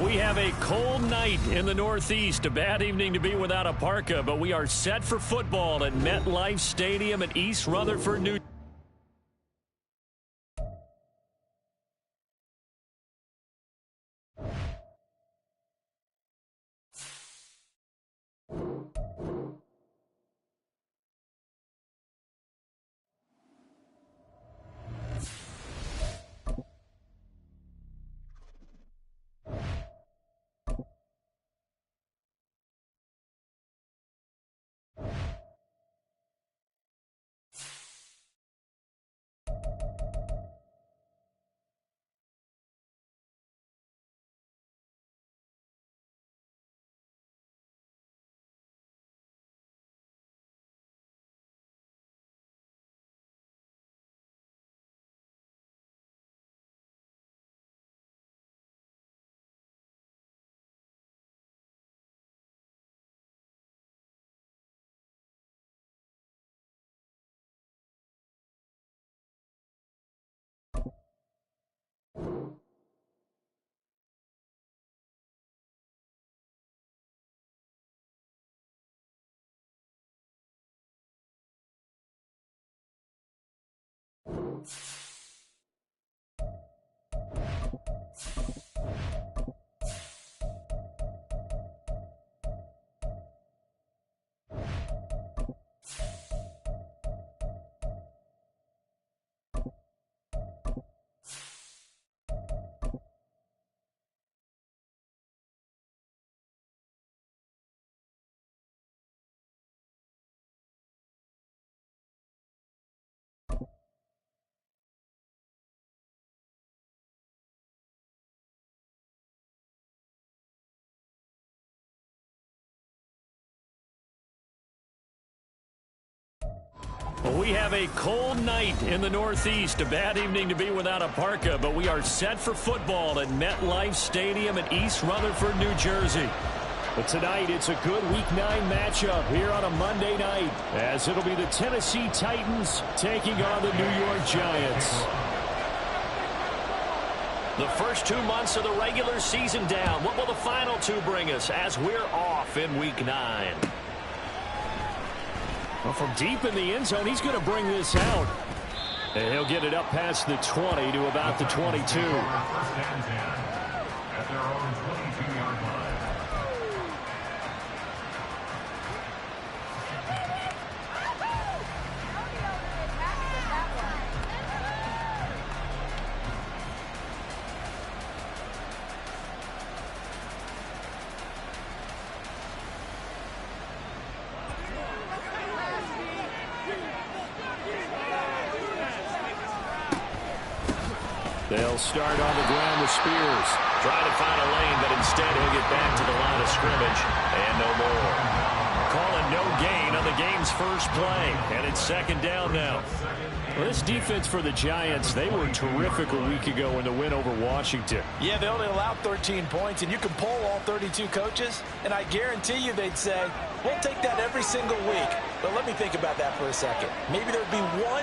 We have a cold night in the Northeast. A bad evening to be without a parka, but we are set for football at MetLife Stadium at East Rutherford, New Jersey. We have a cold night in the Northeast. A bad evening to be without a parka, but we are set for football at MetLife Stadium at East Rutherford, New Jersey. But tonight, it's a good Week 9 matchup here on a Monday night, as it'll be the Tennessee Titans taking on the New York Giants. The first 2 months of the regular season down. What will the final 2 bring us as we're off in Week 9? Well, from deep in the end zone, he's going to bring this out. And he'll get it up past the 20 to about the 22. At their own 22-yard line. They'll start on the ground with Spears. Trying to find a lane, but instead he'll get back to the line of scrimmage. And no more. Calling no gain on the game's first play. And it's second down now. Well, this defense for the Giants, they were terrific a week ago in the win over Washington. Yeah, they only allowed 13 points, and you can poll all 32 coaches, and I guarantee you they'd say, we'll take that every single week. But let me think about that for a second. Maybe there'd be one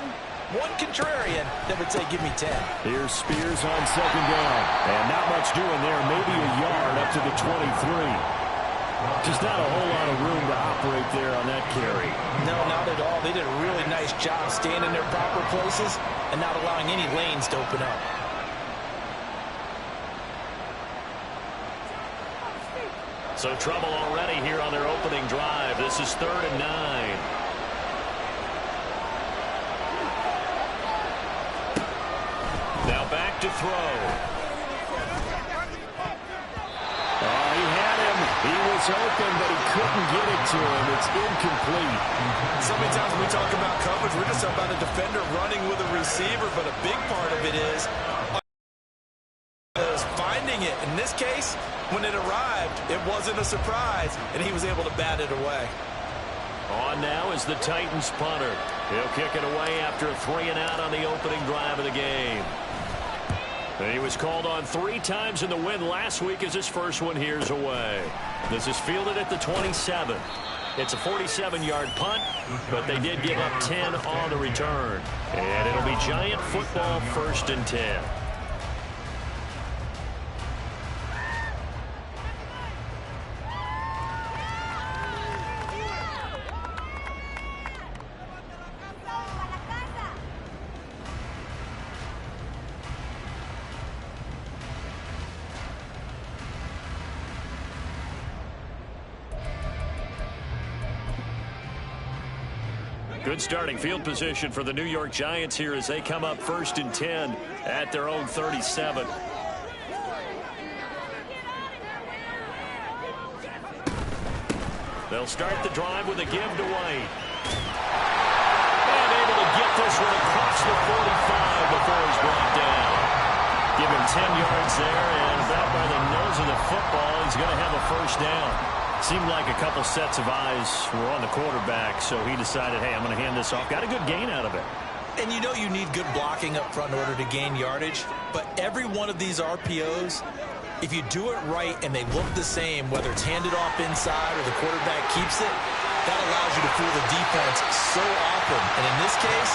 contrarian that would say, give me 10. Here's Spears on second down. And not much doing there. Maybe a yard up to the 23. Just not a whole lot of room to operate there on that carry. No, not at all. They did a really nice job staying in their proper places and not allowing any lanes to open up. So trouble already here on their opening drive. This is 3rd and 9. Now back to throw. was open, but he couldn't get it to him. It's incomplete. So many times when we talk about coverage, we're just about a defender running with a receiver, but a big part of it is finding it. In this case, when it arrived, it wasn't a surprise, and he was able to bat it away. On now is the Titans punter. He'll kick it away after a 3-and-out on the opening drive of the game. He was called on 3 times in the win last week as his first one here's away. This is fielded at the 27. It's a 47-yard punt, but they did give up 10 on the return. And it'll be Giant football 1st and 10. Good starting field position for the New York Giants here as they come up 1st and 10 at their own 37. They'll start the drive with a give to White. And able to get this one across the 45 before he's brought down. Give him 10 yards there, and about by the nose of the football, he's going to have a 1st down. Seemed like a couple sets of eyes were on the quarterback, so he decided, hey, I'm going to hand this off. Got a good gain out of it. And you know you need good blocking up front in order to gain yardage, but every one of these RPOs, if you do it right and they look the same, whether it's handed off inside or the quarterback keeps it, that allows you to fool the defense so often. And in this case,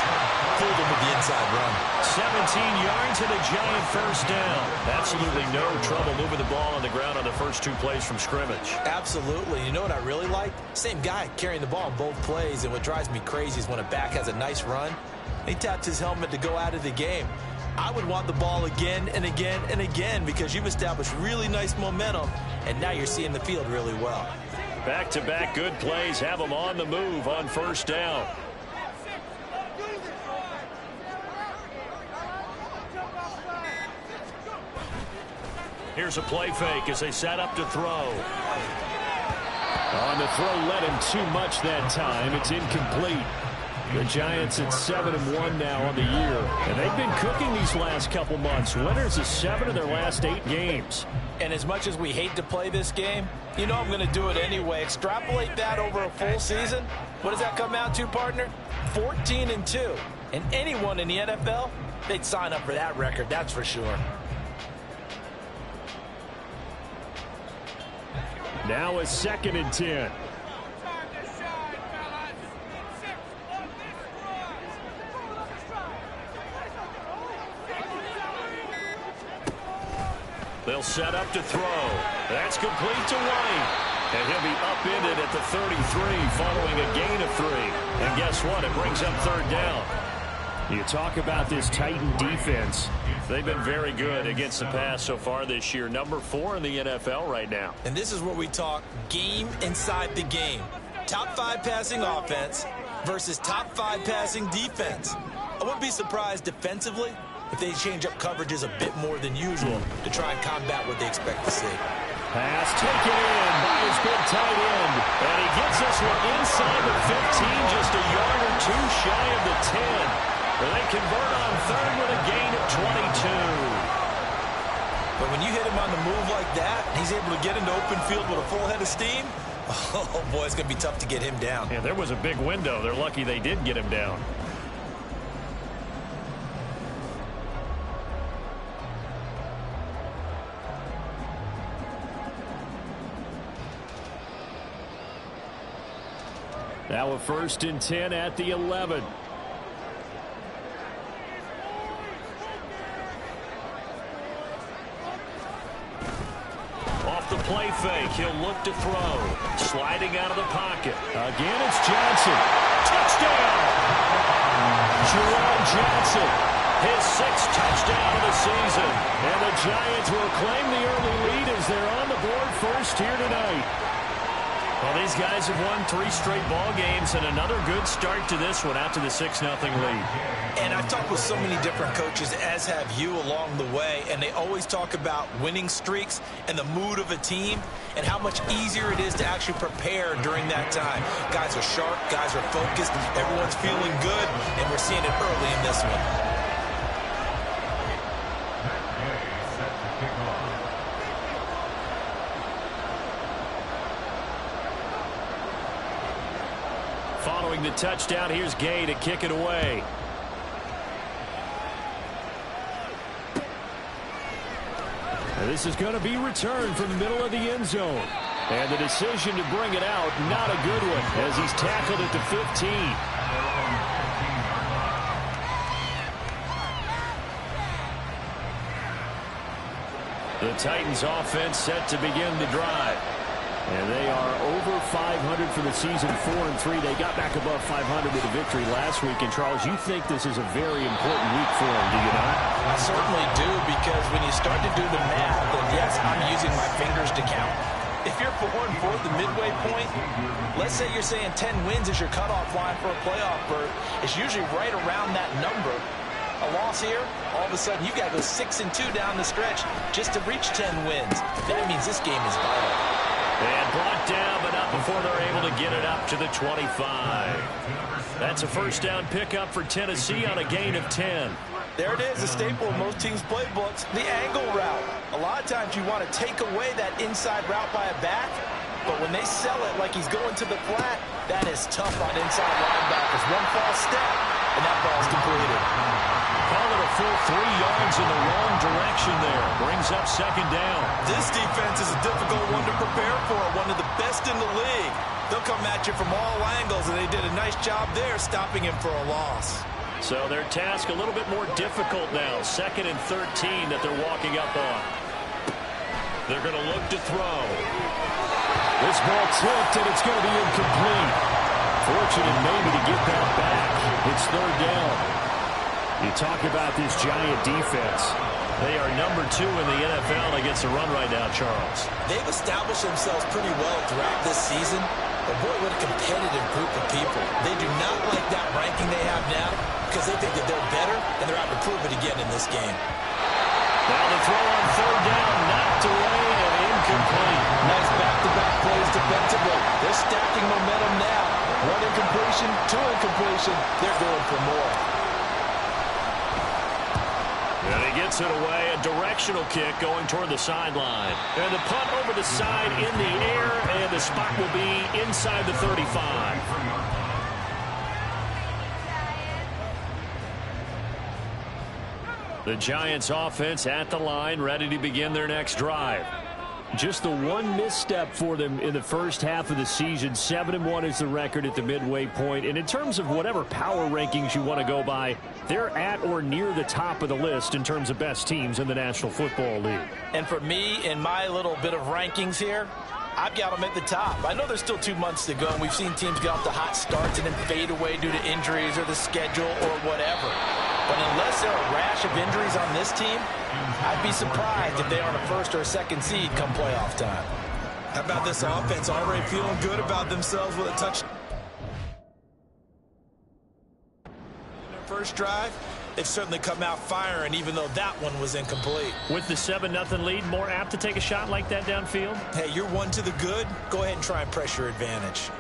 fool them with the inside run. 17 yards and a Giant 1st down. Absolutely no trouble moving the ball on the ground on the first 2 plays from scrimmage. Absolutely. You know what I really like? Same guy carrying the ball in both plays, and what drives me crazy is when a back has a nice run, he taps his helmet to go out of the game. I would want the ball again and again and again because you've established really nice momentum, and now you're seeing the field really well. Back-to-back good plays have them on the move on 1st down. Here's a play fake as they set up to throw. On the throw, led him too much that time. It's incomplete. The Giants at 7-1 now on the year. And they've been cooking these last couple months. Winners of 7 of their last 8 games. And as much as we hate to play this game, you know I'm going to do it anyway. Extrapolate that over a full season. What does that come out to, partner? 14-2. And anyone in the NFL, they'd sign up for that record, that's for sure. Now a 2nd and 10. They'll set up to throw. That's complete to White. And he'll be upended at the 33 following a gain of 3. And guess what? It brings up 3rd down. You talk about this Titan defense. They've been very good against the pass so far this year. Number 4 in the NFL right now. And this is where we talk game inside the game. Top 5 passing offense versus top 5 passing defense. I wouldn't be surprised defensively if they change up coverages a bit more than usual to try and combat what they expect to see. Pass taken in by his big tight end. And he gets this one inside the 15, just a yard or 2 shy of the 10. They convert on 3rd with a gain of 22. But when you hit him on the move like that, he's able to get into open field with a full head of steam, oh boy, it's going to be tough to get him down. Yeah, there was a big window. They're lucky they did get him down. Now a 1st and 10 at the 11. Off the play fake, he'll look to throw. Sliding out of the pocket. Again, it's Johnson. Touchdown! Jerome Johnson, his 6th touchdown of the season. And the Giants will claim the early lead as they're on the board first here tonight. Well, these guys have won 3 straight ball games and another good start to this one out to the 6-0 lead. And I've talked with so many different coaches, as have you, along the way, and they always talk about winning streaks and the mood of a team and how much easier it is to actually prepare during that time. Guys are sharp, guys are focused, everyone's feeling good, and we're seeing it early in this one. Following the touchdown, here's Gay to kick it away. And this is going to be returned from the middle of the end zone. And the decision to bring it out, not a good one, as he's tackled at the 15. The Titans offense set to begin the drive. And they are over 500 for the season, 4-3. They got back above 500 with a victory last week. And, Charles, you think this is a very important week for them, do you not? I certainly do, because when you start to do the math, and yes, I'm using my fingers to count. If you're 4-4 at the midway point, let's say you're saying 10 wins is your cutoff line for a playoff berth. It's usually right around that number. A loss here, all of a sudden you got to go 6-2 down the stretch just to reach 10 wins. That means this game is vital. And brought down, but not before they're able to get it up to the 25. That's a first down pickup for Tennessee on a gain of 10. There it is, a staple of most teams' playbooks, the angle route. A lot of times you want to take away that inside route by a back, but when they sell it like he's going to the flat, that is tough on inside linebackers. One false step, and that ball's completed. Call it a full 3 yards in the wrong direction there. Brings up second down. This defense is a difficult one to prepare for, one of the best in the league. They'll come at you from all angles, and they did a nice job there stopping him for a loss. So their task a little bit more difficult now. 2nd and 13 that they're walking up on. They're going to look to throw. This ball tipped, and it's going to be incomplete. Fortunate maybe to get that back. It's 3rd down. You talk about this Giant defense. They are number 2 in the NFL against the run right now, Charles. They've established themselves pretty well throughout this season. But boy, what a competitive group of people. They do not like that ranking they have now because they think that they're better, and they're out to prove it again in this game. Now the throw on 3rd down, knocked away and incomplete. Nice back-to-back plays defensively. They're stacking momentum now. 1 incompletion, 2 incompletion. They're going for more. And he gets it away, a directional kick going toward the sideline. And the punt over the side in the air, and the spot will be inside the 35. The Giants offense at the line, ready to begin their next drive. Just the one misstep for them in the first half of the season. 7-1 is the record at the midway point. And in terms of whatever power rankings you want to go by, they're at or near the top of the list in terms of best teams in the National Football League. And for me, in my little bit of rankings here, I've got them at the top. I know there's still 2 months to go, and we've seen teams get off to hot starts and then fade away due to injuries or the schedule or whatever. But unless there are a rash of injuries on this team, I'd be surprised if they aren't a 1st or a 2nd seed come playoff time. How about this offense already feeling good about themselves with a touchdown? Their first drive, they've certainly come out firing, even though that one was incomplete. With the 7-0 lead, more apt to take a shot like that downfield? Hey, you're 1 to the good. Go ahead and try and press your advantage.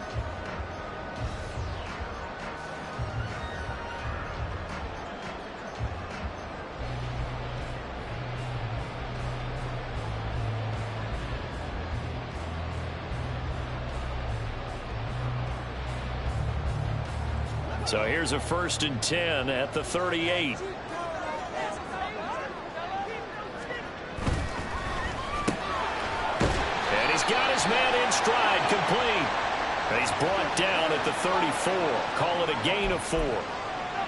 So here's a 1st and 10 at the 38. And he's got his man in stride, complete. And he's brought down at the 34. Call it a gain of 4.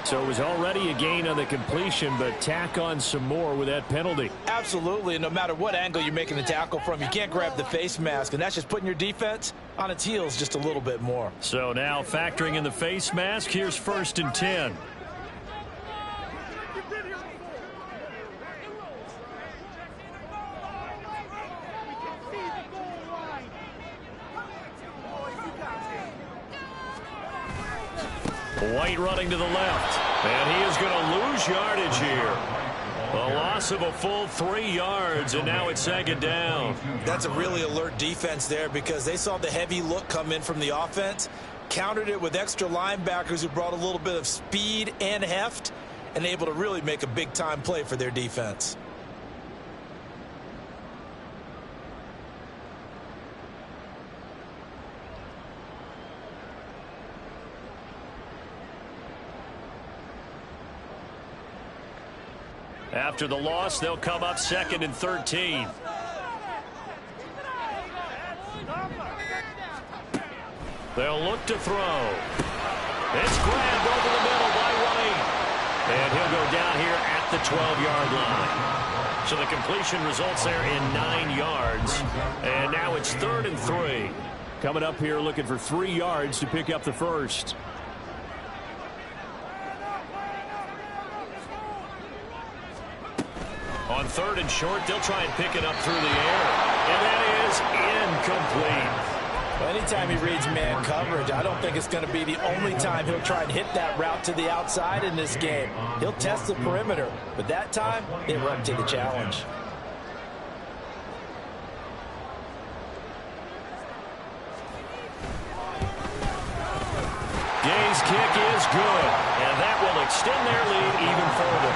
So it was already a gain on the completion, but tack on some more with that penalty. Absolutely, and no matter what angle you're making the tackle from, you can't grab the face mask, and that's just putting your defense on its heels just a little bit more. So now factoring in the face mask, here's 1st and 10. White running to the left. And he is going to lose yardage here. A loss of a full 3 yards, and now it's second down. That's a really alert defense there because they saw the heavy look come in from the offense, countered it with extra linebackers who brought a little bit of speed and heft, and able to really make a big-time play for their defense. After the loss, they'll come up 2nd and 13. They'll look to throw. It's grabbed over the middle by White. And he'll go down here at the 12-yard line. So the completion results there in 9 yards. And now it's 3rd and 3. Coming up here looking for 3 yards to pick up the first. On 3rd and short, they'll try and pick it up through the air. And that is incomplete. Well, anytime he reads man coverage, I don't think it's going to be the only time he'll try and hit that route to the outside in this game. He'll test the perimeter, but that time, they run to the challenge. Gay's kick is good, and that will extend their lead even further.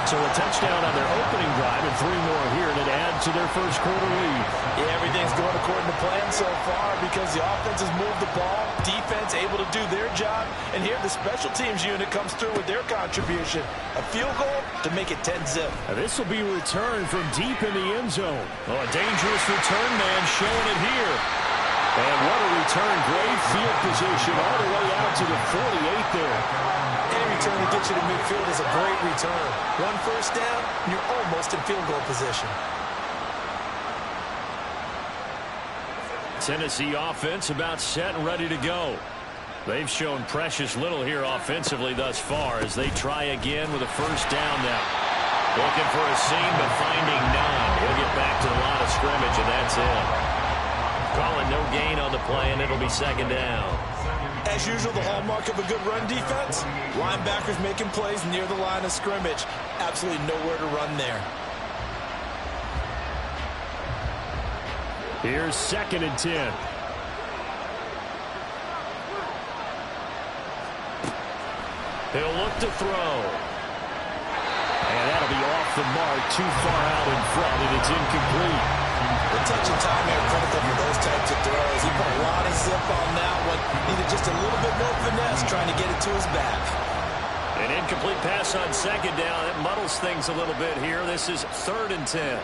So a touchdown on their opening drive and 3 more here, and it adds to their first quarter lead. Yeah, everything's going according to plan so far because the offense has moved the ball, defense able to do their job, and here the special teams unit comes through with their contribution. A field goal to make it 10-zip. This will be returned from deep in the end zone. Oh, a dangerous return man showing it here. And what a return. Great field position all the way out to the 48 there. Any return to get you to midfield is a great return. 1 first down, and you're almost in field goal position. Tennessee offense about set and ready to go. They've shown precious little here offensively thus far as they try again with a first down now. Looking for a seam, but finding none. He'll get back to the line of scrimmage, and that's it. Calling no gain on the play, and it'll be second down. As usual, the hallmark of a good run defense, linebackers making plays near the line of scrimmage. Absolutely nowhere to run there. Here's 2nd and 10. He'll look to throw. And that'll be off the mark, too far out in front, and it's incomplete. The touch and time are critical for those types of throws. He put a lot of zip on that one. Needed just a little bit more finesse trying to get it to his back. An incomplete pass on 2nd down. That muddles things a little bit here. This is 3rd and 10.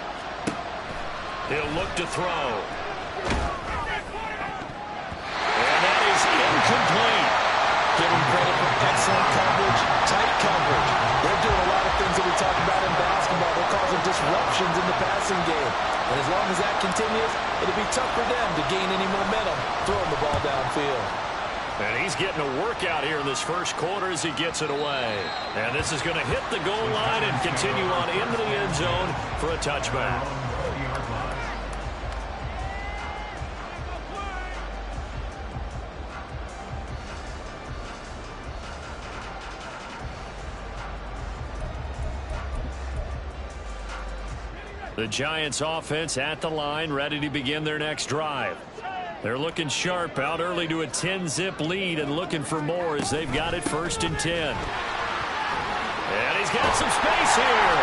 He'll look to throw. And that is incomplete. Give him credit for excellent coverage, tight coverage. They're doing a lot of things that we talk about in basketball. They're causing disruptions in the passing game. And as long as that continues, it'll be tough for them to gain any momentum throwing the ball downfield. And he's getting a workout here in this first quarter as he gets it away. And this is going to hit the goal line and continue on into the end zone for a touchback. The Giants offense at the line, ready to begin their next drive. They're looking sharp, out early to a 10-zip lead and looking for more as they've got it 1st and 10. And he's got some space here.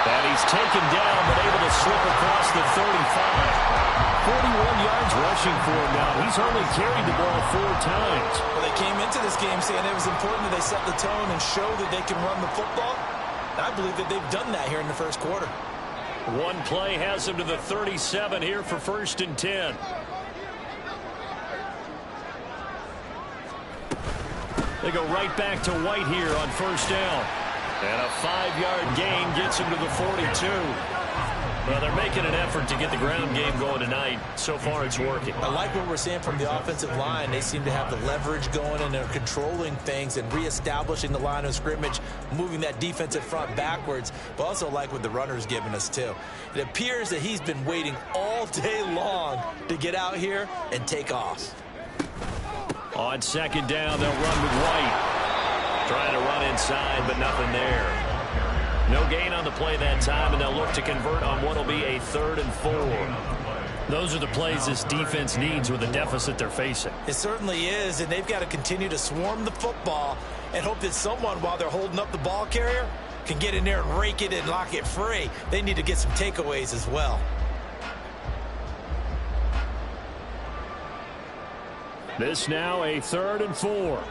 And he's taken down but able to slip across the 35. 41 yards rushing for him now. He's only carried the ball 4 times. Well, they came into this game saying it was important that they set the tone and show that they can run the football. I believe that they've done that here in the first quarter. One play has him to the 37 here for 1st and 10. They go right back to White here on 1st down. And a 5-yard gain gets him to the 42. Well, they're making an effort to get the ground game going tonight. So far, it's working. I like what we're seeing from the offensive line. They seem to have the leverage going, and they're controlling things and reestablishing the line of scrimmage, moving that defensive front backwards, but also like what the runner's giving us, too. It appears that he's been waiting all day long to get out here and take off. On 2nd down, they'll run with White. Trying to run inside, but nothing there. No gain on the play that time, and they'll look to convert on what will be a 3rd and 4. Those are the plays this defense needs with the deficit they're facing. It certainly is, and they've got to continue to swarm the football and hope that someone, while they're holding up the ball carrier, can get in there and rake it and lock it free. They need to get some takeaways as well. This now a 3rd and 4.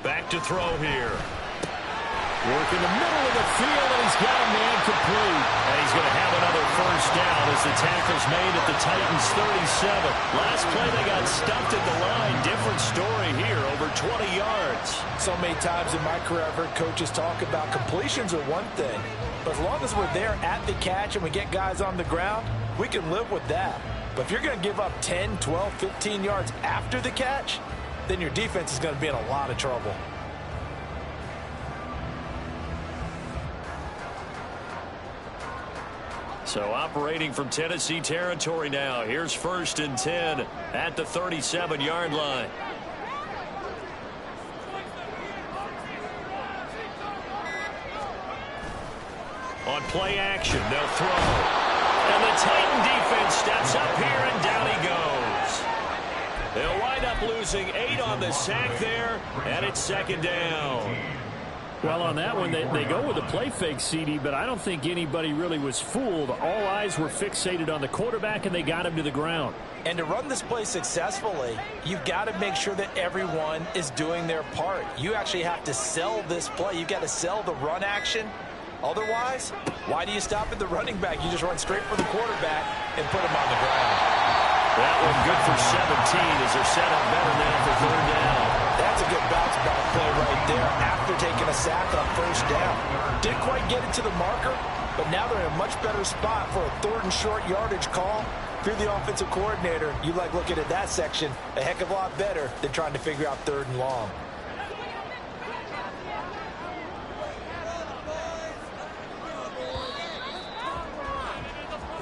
Back to throw here. Work in the middle of the field, and he's got a man complete. And he's going to have another first down as the tackle's made at the Titans' 37. Last play, they got stuffed at the line. Different story here, over 20 yards. So many times in my career, I've heard coaches talk about completions are one thing. But as long as we're there at the catch and we get guys on the ground, we can live with that. But if you're going to give up 10, 12, 15 yards after the catch, then your defense is going to be in a lot of trouble. So operating from Tennessee territory now. Here's 1st and 10 at the 37-yard line. On play action, they'll throw. And the Titan defense steps up here, and down he goes. They'll wind up losing 8 on the sack there, and it's 2nd down. Well, on that one, they go with a play fake, CD, but I don't think anybody really was fooled. All eyes were fixated on the quarterback, and they got him to the ground. And to run this play successfully, you've got to make sure that everyone is doing their part. You actually have to sell this play. You've got to sell the run action. Otherwise, why do you stop at the running back? You just run straight for the quarterback and put him on the ground. That one good for 17 as they're set up better now for 3rd down. That's a good bounce back play right there after taking a sack on 1st down. Didn't quite get it to the marker, but now they're in a much better spot for a 3rd and short yardage call. If you're the offensive coordinator, you like looking at that section a heck of a lot better than trying to figure out 3rd and long.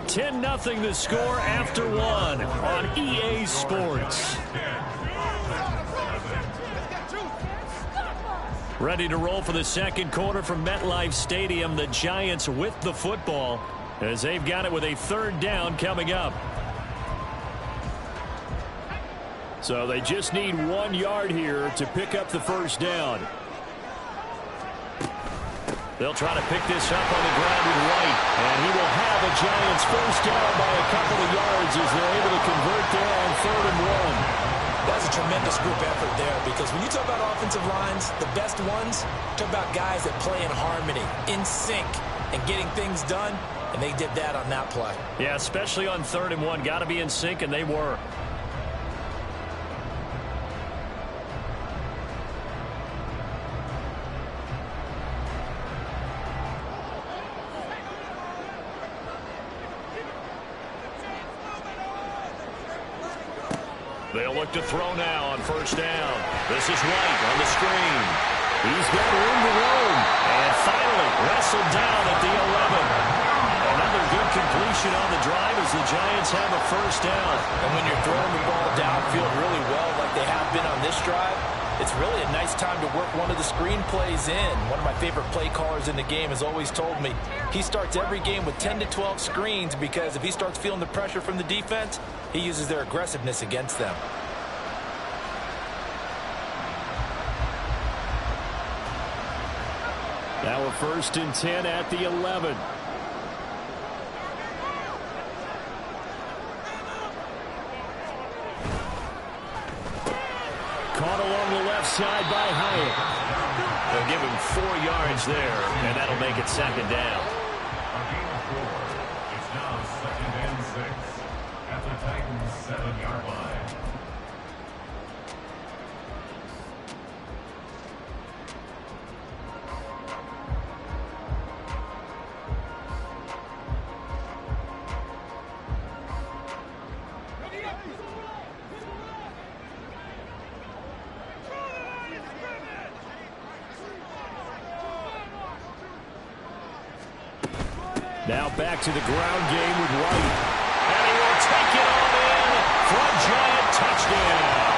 $10-0 the score after 1 on EA Sports. Ready to roll for the 2nd quarter from MetLife Stadium. The Giants with the football as they've got it with a 3rd down coming up. So they just need 1 yard here to pick up the 1st down. They'll try to pick this up on the ground in right, and he will have a Giants 1st down by a couple of yards as they're able to convert there on 3rd and 1. That's a tremendous group effort there, because when you talk about offensive lines, the best ones, talk about guys that play in harmony, in sync, and getting things done, and they did that on that play. Yeah, especially on 3rd and 1. Got to be in sync, and they were. They'll look to throw now on 1st down. This is White on the screen. He's got room to roam. And finally wrestled down at the 11. Another good completion on the drive as the Giants have a 1st down. And when you're throwing the ball downfield really well like they have been on this drive, it's really a nice time to work one of the screen plays in. One of my favorite play callers in the game has always told me he starts every game with 10 to 12 screens, because if he starts feeling the pressure from the defense, he uses their aggressiveness against them. Now a 1st and 10 at the 11. Caught along the left side by Hyatt. They'll give him 4 yards there, and that'll make it 2nd down. It's now 2nd and 6 at the Titans' 7-yard line. Now back to the ground game with White. And from Giant, touchdown.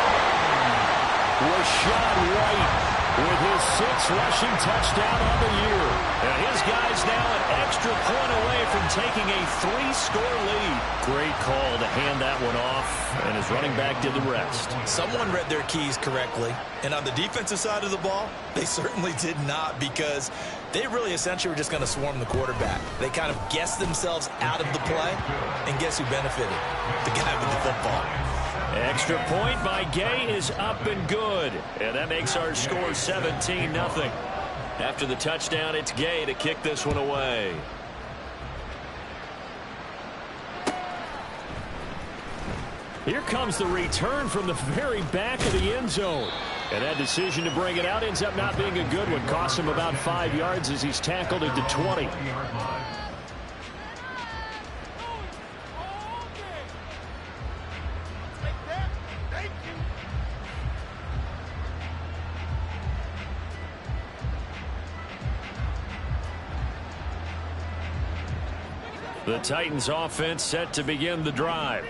Rashad White with his 6th rushing touchdown on the year. And his guy's now an extra point away from taking a 3-score lead. Great call to hand that one off, and his running back did the rest. Someone read their keys correctly, and on the defensive side of the ball, they certainly did not, because they really essentially were just going to swarm the quarterback. They kind of guessed themselves out of the play, and guess who benefited? The guy with the football. Extra point by Gay is up and good. And that makes our score 17-0. After the touchdown, it's Gay to kick this one away. Here comes the return from the very back of the end zone. And that decision to bring it out ends up not being a good one. Costs him about 5 yards as he's tackled at the 20. The Titans offense set to begin the drive.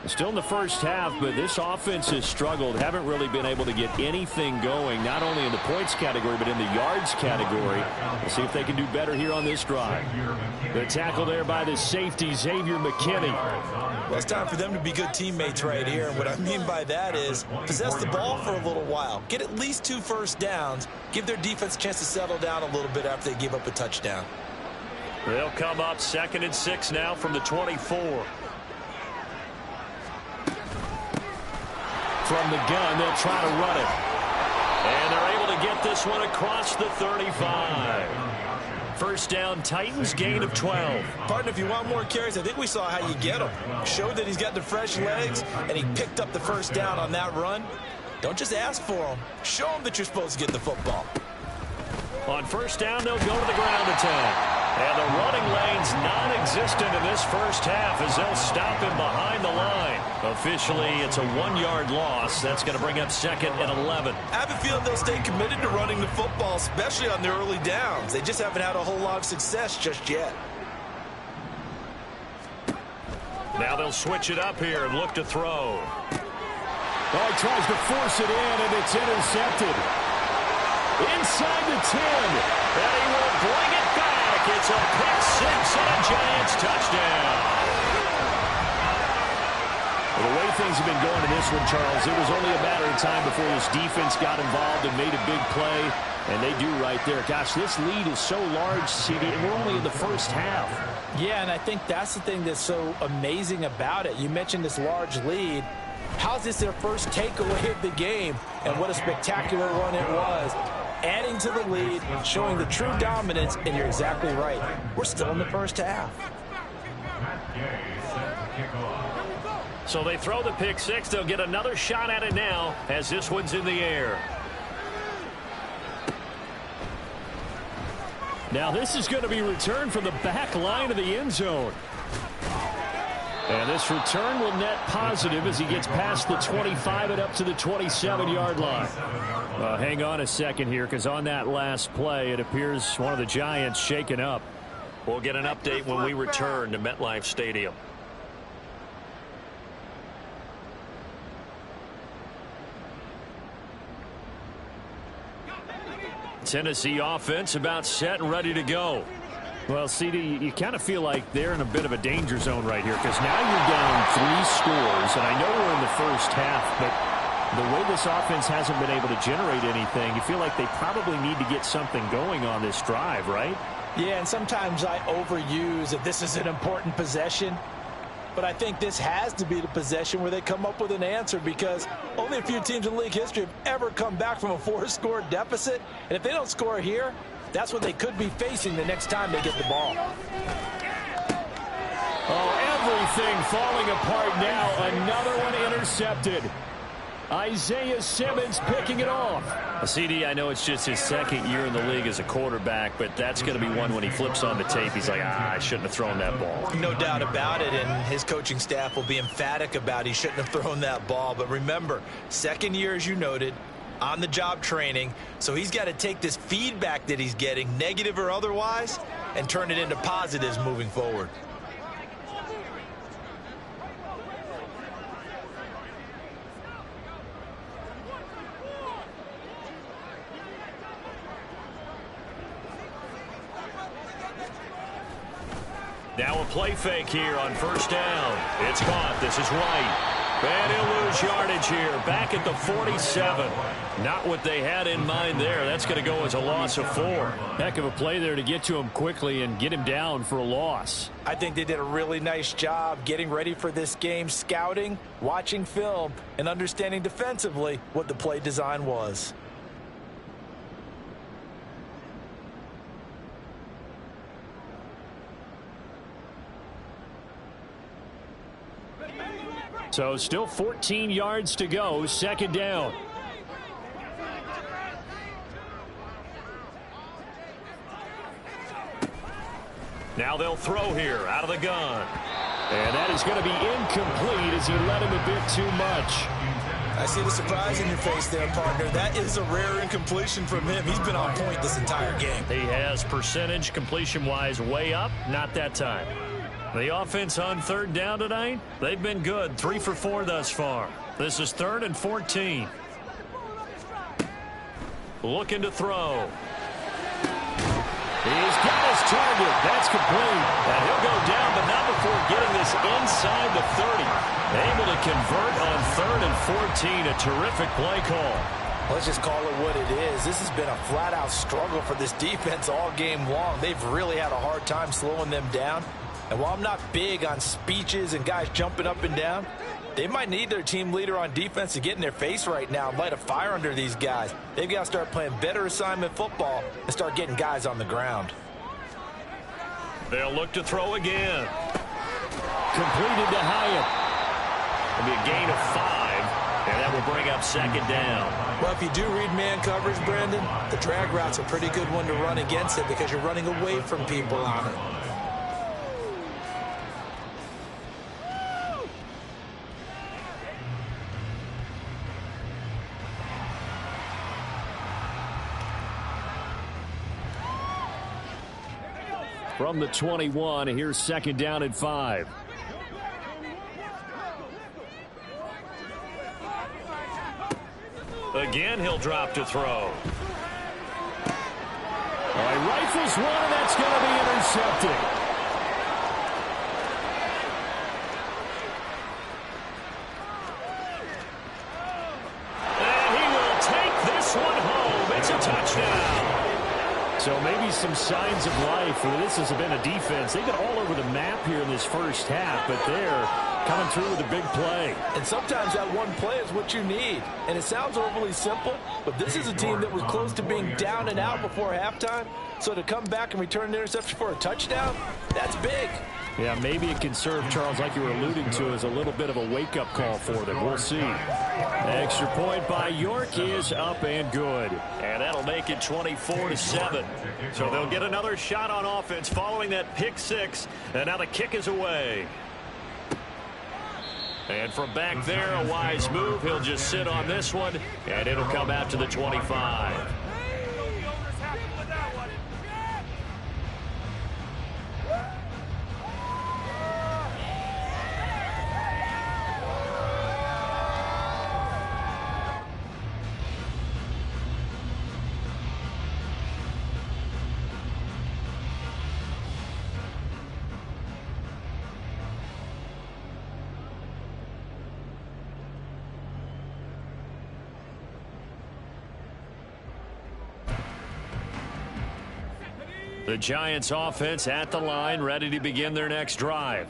Still in the first half, but this offense has struggled. Haven't really been able to get anything going, not only in the points category, but in the yards category. We'll see if they can do better here on this drive. The tackle there by the safety, Xavier McKinney. Well, it's time for them to be good teammates right here. And what I mean by that is possess the ball for a little while. Get at least 2 first downs. Give their defense a chance to settle down a little bit after they give up a touchdown. They'll come up 2nd and 6 now from the 24. From the gun, they'll try to run it. And they're able to get this one across the 35. First down, Titans, gain of 12. Partner, if you want more carries, I think we saw how you get them. Showed that he's got the fresh legs, and he picked up the first down on that run. Don't just ask for them. Show them that you're supposed to get the football. On first down, they'll go to the ground attack. And the running lane's non-existent in this first half as they'll stop him behind the line. Officially, it's a 1-yard loss. That's going to bring up 2nd and 11. I have a feeling they'll stay committed to running the football, especially on their early downs. They just haven't had a whole lot of success just yet. Now they'll switch it up here and look to throw. Oh, he tries to force it in, and it's intercepted. Inside the 10. And he will bring it back. It's a pick-6 and a Giants touchdown. Well, the way things have been going in this one, Charles, it was only a matter of time before this defense got involved and made a big play, and they do right there. Gosh, this lead is so large, CD, and we're only in the first half. Yeah, and I think that's the thing that's so amazing about it. You mentioned this large lead. How's this their first takeaway of the game? And what a spectacular run it was. Adding to the lead, showing the true dominance, and you're exactly right. We're still in the first half. So they throw the pick-6. They'll get another shot at it now as this one's in the air. Now this is going to be returned from the back line of the end zone. And this return will net positive as he gets past the 25 and up to the 27-yard line. Hang on a second here, because on that last play, it appears one of the Giants shaken up. We'll get an update when we return to MetLife Stadium. Tennessee offense about set and ready to go. Well, CD, you kind of feel like they're in a bit of a danger zone right here, because now you're down 3 scores, and I know we're in the first half, but the way this offense hasn't been able to generate anything, you feel like they probably need to get something going on this drive, right? Yeah, and sometimes I overuse that this is an important possession. But I think this has to be the possession where they come up with an answer, because only a few teams in league history have ever come back from a 4-score deficit. And if they don't score here, that's what they could be facing the next time they get the ball. Oh, everything falling apart now. Another one intercepted. Isaiah Simmons picking it off. CD, I know it's just his 2nd year in the league as a quarterback, but that's going to be one when he flips on the tape. He's like, I shouldn't have thrown that ball. No doubt about it, and his coaching staff will be emphatic about he shouldn't have thrown that ball. But remember, 2nd year, as you noted, on-the-job training, so he's got to take this feedback that he's getting, negative or otherwise, and turn it into positives moving forward. Now a play fake here on first down. It's caught. This is White. And he'll lose yardage here. Back at the 47. Not what they had in mind there. That's going to go as a loss of 4. Heck of a play there to get to him quickly and get him down for a loss. I think they did a really nice job getting ready for this game, scouting, watching film, and understanding defensively what the play design was. So still 14 yards to go, second down. Now they'll throw here out of the gun. And that is going to be incomplete as he led him a bit too much. I see the surprise in your face there, partner. That is a rare incompletion from him. He's been on point this entire game. He has percentage completion-wise way up. Not that time. The offense on third down tonight, they've been good. 3 for 4 thus far. This is 3rd and 14. Looking to throw. He's got his target. That's complete. And he'll go down, but not before getting this inside the 30. Able to convert on 3rd and 14. A terrific play call. Let's just call it what it is. This has been a flat-out struggle for this defense all game long. They've really had a hard time slowing them down. And while I'm not big on speeches and guys jumping up and down, they might need their team leader on defense to get in their face right now and light a fire under these guys. They've got to start playing better assignment football and start getting guys on the ground. They'll look to throw again. Completed to Hyatt. It'll be a gain of 5, and that will bring up second down. Well, if you do read man coverage, Brandon, the drag route's a pretty good one to run against it because you're running away from people on it. From the 21, here's second down and 5. Again, he'll drop to throw. All right, rifles one, and that's going to be intercepted. And he will take this one home. It's a touchdown. So maybe some signs of life. This has been a defense. They've been all over the map here in this first half, but they're coming through with a big play. And sometimes that one play is what you need. And it sounds overly simple, but this is a team that was close to being down and out before halftime. So to come back and return an interception for a touchdown, that's big. Yeah, maybe it can serve, Charles, like you were alluding to, as a little bit of a wake-up call for them. We'll see. Extra point by York is up and good. And that'll make it 24-7. So they'll get another shot on offense following that pick 6. And now the kick is away. And from back there, a wise move. He'll just sit on this one, and it'll come out to the 25. The Giants offense at the line, ready to begin their next drive.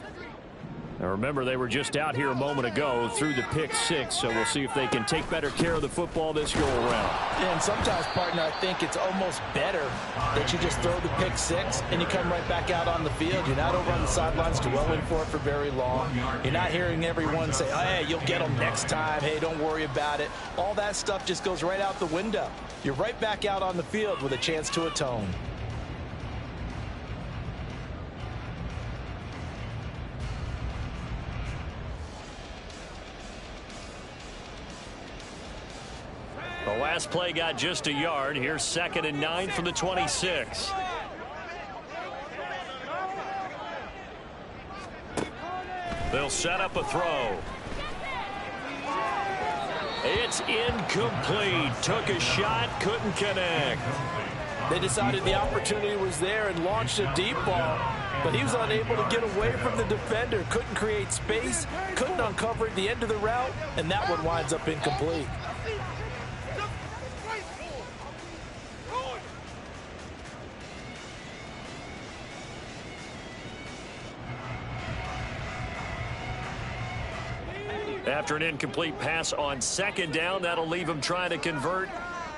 Now remember, they were just out here a moment ago through the pick 6, so we'll see if they can take better care of the football this go-around. And sometimes, partner, I think it's almost better that you just throw the pick 6 and you come right back out on the field. You're not over on the sidelines dwelling for it for very long. You're not hearing everyone say, oh, hey, you'll get them next time. Hey, don't worry about it. All that stuff just goes right out the window. You're right back out on the field with a chance to atone. The last play got just a yard. Here's 2nd and 9 from the 26. They'll set up a throw. It's incomplete. Took a shot, couldn't connect. They decided the opportunity was there and launched a deep ball. but he was unable to get away from the defender. Couldn't create space, couldn't uncover at the end of the route, and that one winds up incomplete. After an incomplete pass on second down, that'll leave him trying to convert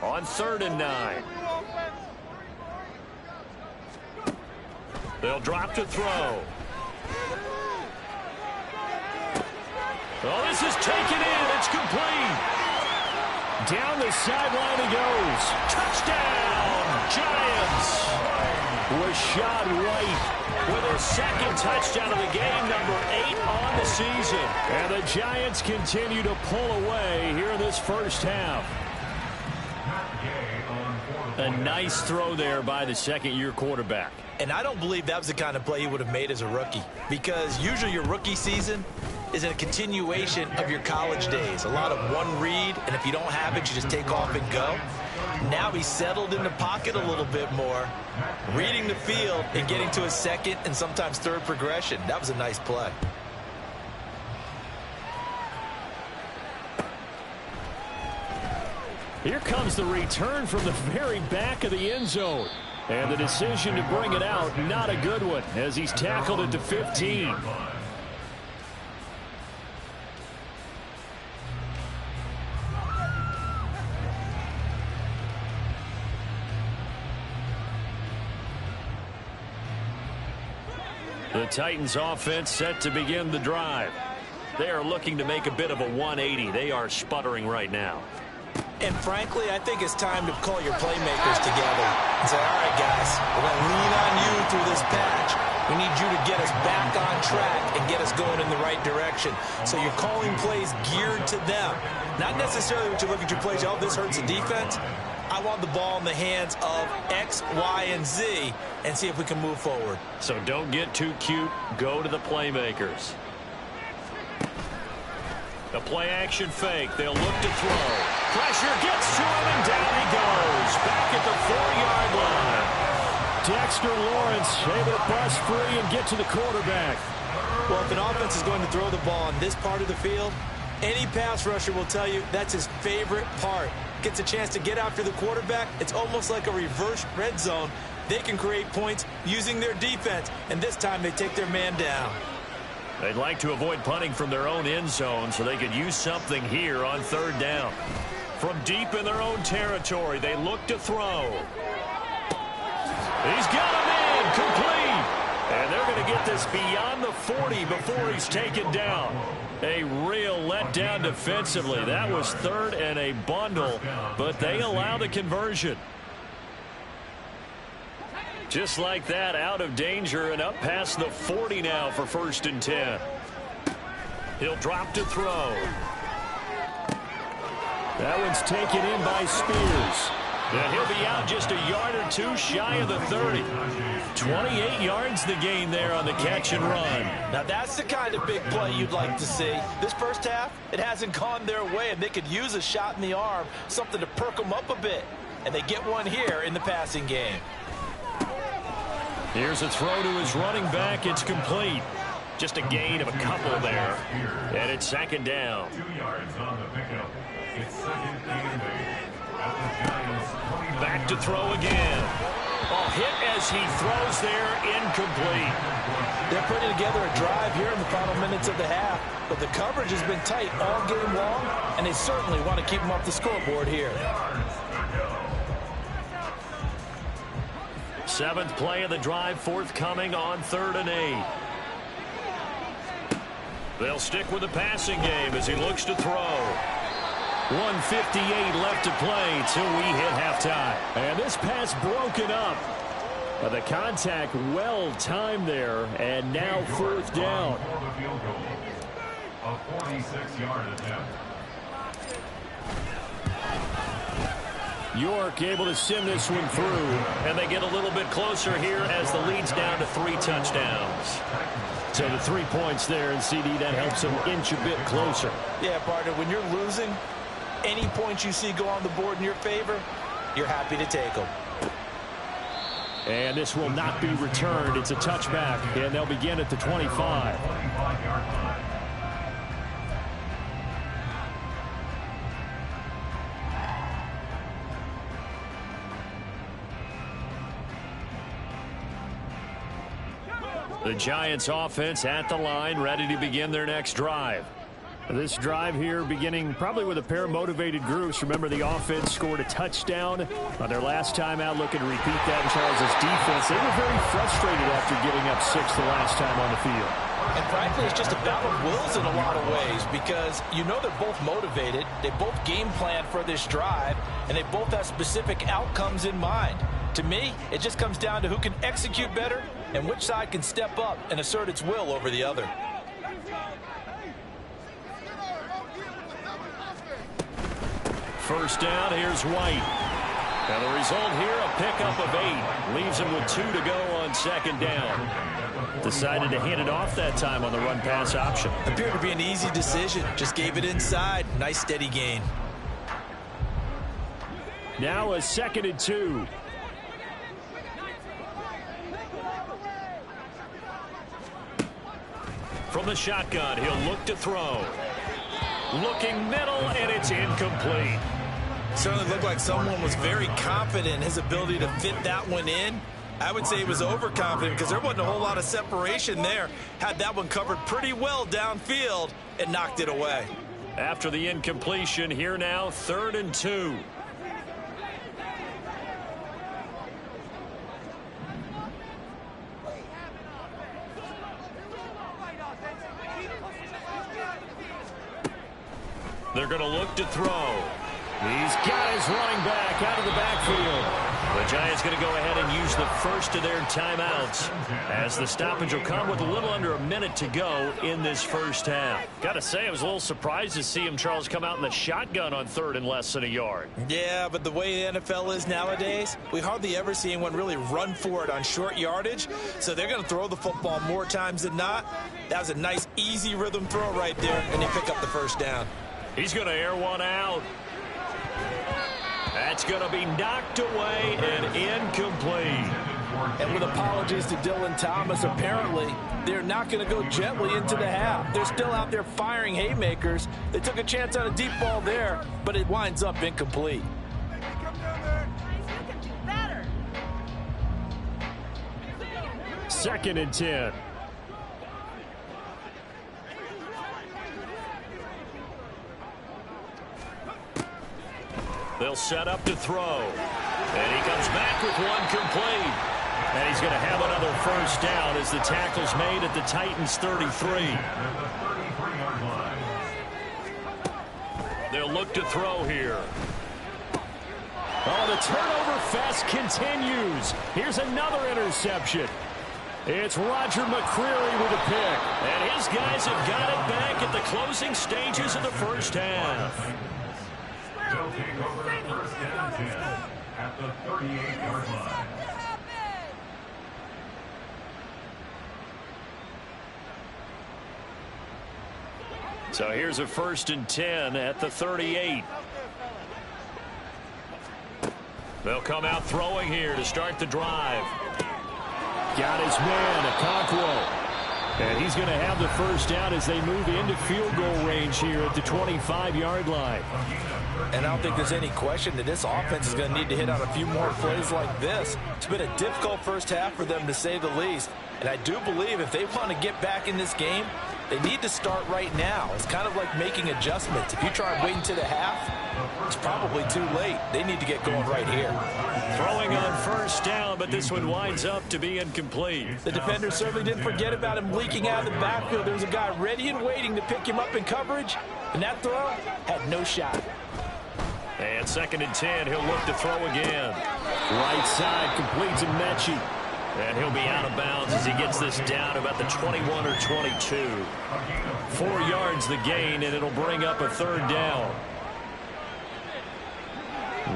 on 3rd and 9. They'll drop to throw. Oh, this is taken in. It's complete. Down the sideline he goes. Touchdown, Giants. Rashad White with his 2nd touchdown of the game, number 8 on the season. And the Giants continue to pull away here in this first half. A nice throw there by the 2nd-year quarterback. And I don't believe that was the kind of play he would have made as a rookie, because usually your rookie season is a continuation of your college days. A lot of one read, and if you don't have it, you just take off and go. Now he's settled in the pocket a little bit more, reading the field and getting to his 2nd and sometimes 3rd progression. That was a nice play. Here comes the return from the very back of the end zone. And the decision to bring it out, not a good one, as he's tackled at the 15. The Titans offense set to begin the drive. They are looking to make a bit of a 180. They are sputtering right now. And frankly, I think it's time to call your playmakers together and say, all right, guys, we're going to lean on you through this patch. We need you to get us back on track and get us going in the right direction. So you're calling plays geared to them. Not necessarily what you look at your plays, oh, this hurts the defense. I want the ball in the hands of X, Y, and Z and see if we can move forward. So don't get too cute. Go to the playmakers. The play-action fake. They'll look to throw. Pressure gets to him, and down he goes. Back at the 4-yard line. Dexter Lawrence able to bust free and get to the quarterback. Well, if an offense is going to throw the ball on this part of the field, any pass rusher will tell you that's his favorite part. Gets a chance to get after the quarterback. It's almost like a reverse red zone. They can create points using their defense, and this time they take their man down. They'd like to avoid punting from their own end zone so they could use something here on 3rd down. From deep in their own territory, they look to throw. He's got him in, complete. And they're going to get this beyond the 40 before he's taken down. A real letdown defensively. That was 3rd and a bundle, but they allow the conversion. Just like that, out of danger and up past the 40 now for 1st and 10. He'll drop to throw. That one's taken in by Spears. And he'll be out just a yard or two shy of the 30. 28 yards the gain there on the catch and run. Now that's the kind of big play you'd like to see. This first half, it hasn't gone their way, and they could use a shot in the arm, something to perk them up a bit. And they get one here in the passing game. Here's a throw to his running back. It's complete. Just a gain of a couple there. And it's 2nd down. 2 yards on the pickup. It's 2nd and 8. At the Giants' 29. Back to throw again. Oh, hit as he throws there, incomplete. They're putting together a drive here in the final minutes of the half, but the coverage has been tight all game long, and they certainly want to keep them off the scoreboard here. 7th play of the drive forthcoming on 3rd and 8. They'll stick with the passing game as he looks to throw. 1:58 left to play till we hit halftime. And this pass broken up. But the contact well timed there, and now 4th down. A 46-yard attempt. York able to send this one through. And they get a little bit closer here as the lead's down to 3 touchdowns. So the 3 points there, and CD, that helps them inch a bit closer. Yeah, partner, when you're losing, any points you see go on the board in your favor, you're happy to take them. And this will not be returned. It's a touchback, and they'll begin at the 25. The Giants offense at the line, ready to begin their next drive. This drive here beginning probably with a pair of motivated groups. Remember, the offense scored a touchdown on their last time out. Looking to repeat that in Charles' defense. They were very frustrated after giving up 6 the last time on the field. And frankly, it's just a battle of wills in a lot of ways because you know they're both motivated. They both game plan for this drive, and they both have specific outcomes in mind. To me, it just comes down to who can execute better and which side can step up and assert its will over the other. First down, here's White. And the result here, a pickup of 8. Leaves him with 2 to go on second down. Decided to hand it off that time on the run-pass option. Appeared to be an easy decision. Just gave it inside. Nice steady gain. Now a 2nd and 2. From the shotgun, he'll look to throw. Looking middle, and it's incomplete. Certainly looked like someone was very confident in his ability to fit that one in. I would say he was overconfident because there wasn't a whole lot of separation there. Had that one covered pretty well downfield and knocked it away. After the incompletion, here now, 3rd and 2. They're going to look to throw. He's got his running back out of the backfield. The Giants going to go ahead and use the first of their timeouts as the stoppage will come with a little under a minute to go in this first half. Got to say, I was a little surprised to see him, Charles, come out in the shotgun on 3rd and less than a yard. Yeah, but the way the NFL is nowadays, we hardly ever see anyone really run for it on short yardage. So they're going to throw the football more times than not. That was a nice, easy rhythm throw right there, and they pick up the first down. He's going to air one out. That's going to be knocked away and incomplete. And with apologies to Dylan Thomas, apparently they're not going to go gently into the half. They're still out there firing haymakers. They took a chance on a deep ball there, but it winds up incomplete. Second and 10. They'll set up to throw. And he comes back with one complete. And he's going to have another first down as the tackle's made at the Titans' 33. They'll look to throw here. Oh, the turnover fest continues. Here's another interception. It's Roger McCreary with a pick. And his guys have got it back at the closing stages of the first half. They'll take over first down 10 at the 38-yard line. So here's a 1st and 10 at the 38. They'll come out throwing here to start the drive. Got his man, Okonkwo. And he's going to have the first down as they move into field goal range here at the 25-yard line. And I don't think there's any question that this offense is going to need to hit on a few more plays like this. It's been a difficult first half for them, to say the least. And I do believe if they want to get back in this game, they need to start right now. It's kind of like making adjustments. If you try and wait until the half, it's probably too late. They need to get going right here. Throwing on first down, but this one winds up to be incomplete. The defender certainly didn't forget about him leaking out of the backfield. There was a guy ready and waiting to pick him up in coverage, and that throw had no shot. And 2nd and 10, he'll look to throw again. Right side completes to Mechie. And he'll be out of bounds as he gets this down about the 21 or 22. 4 yards the gain, and it'll bring up a 3rd down.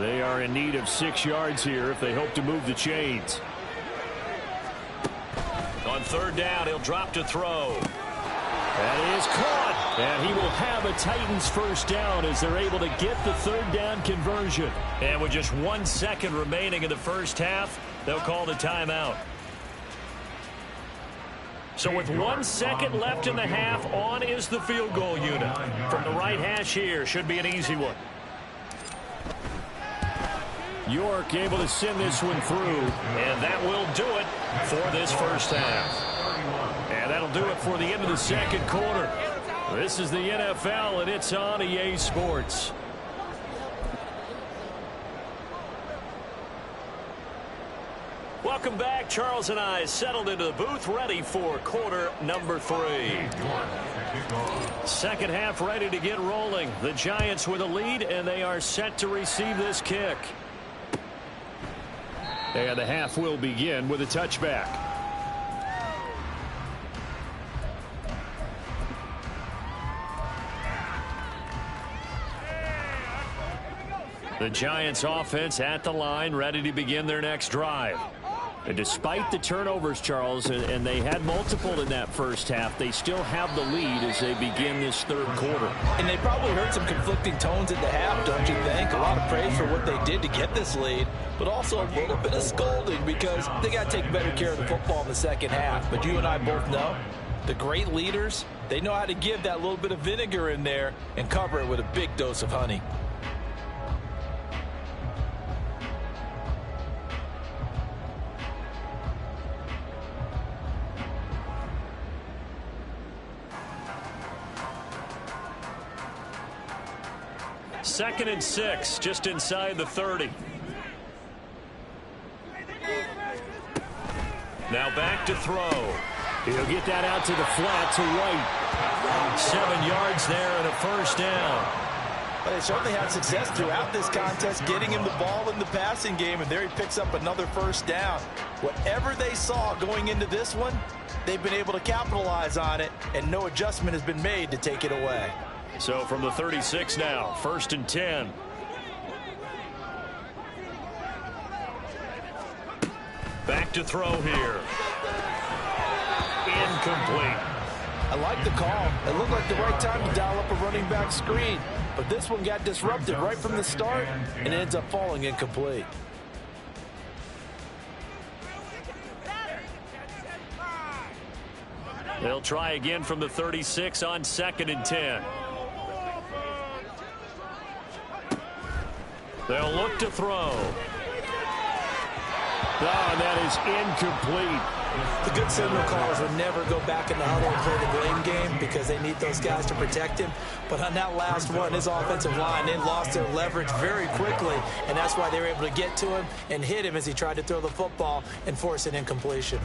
They are in need of 6 yards here if they hope to move the chains. On 3rd down, he'll drop to throw. That is caught. And he will have a Titans first down as they're able to get the 3rd down conversion. And with just 1 second remaining in the first half, They'll call the timeout. So with 1 second left in the half, on is the field goal unit. From the right hash here, should be an easy one. York able to send this one through. And that will do it for this first half. And that'll do it for the end of the second quarter. This is the NFL, and it's on EA Sports. Welcome back. Charles and I settled into the booth, ready for quarter number 3. Second half ready to get rolling. The Giants with a lead, and they are set to receive this kick. And the half will begin with a touchback. The Giants offense at the line, ready to begin their next drive. And despite the turnovers, Charles, and they had multiple in that first half, they still have the lead as they begin this third quarter. And they probably heard some conflicting tones at the half, don't you think? A lot of praise for what they did to get this lead, but also a little bit of scolding because they got to take better care of the football in the second half. But you and I both know the great leaders, they know how to give that little bit of vinegar in there and cover it with a big dose of honey. Second and 6, just inside the 30. Now back to throw. He'll get that out to the flat to White. 7 yards there and a first down. But they certainly had success throughout this contest, getting him the ball in the passing game, and there he picks up another first down. Whatever they saw going into this one, they've been able to capitalize on it, and no adjustment has been made to take it away. So from the 36 now, first and 10. Back to throw here. Incomplete. I like the call. It looked like the right time to dial up a running back screen, but this one got disrupted right from the start, and it ends up falling incomplete. They'll try again from the 36 on second and 10. They'll look to throw. Oh, and that is incomplete. The good signal callers would never go back in the huddle and play the blame game because they need those guys to protect him. But on that last one, his offensive line, they lost their leverage very quickly, and that's why they were able to get to him and hit him as he tried to throw the football and force an incompletion.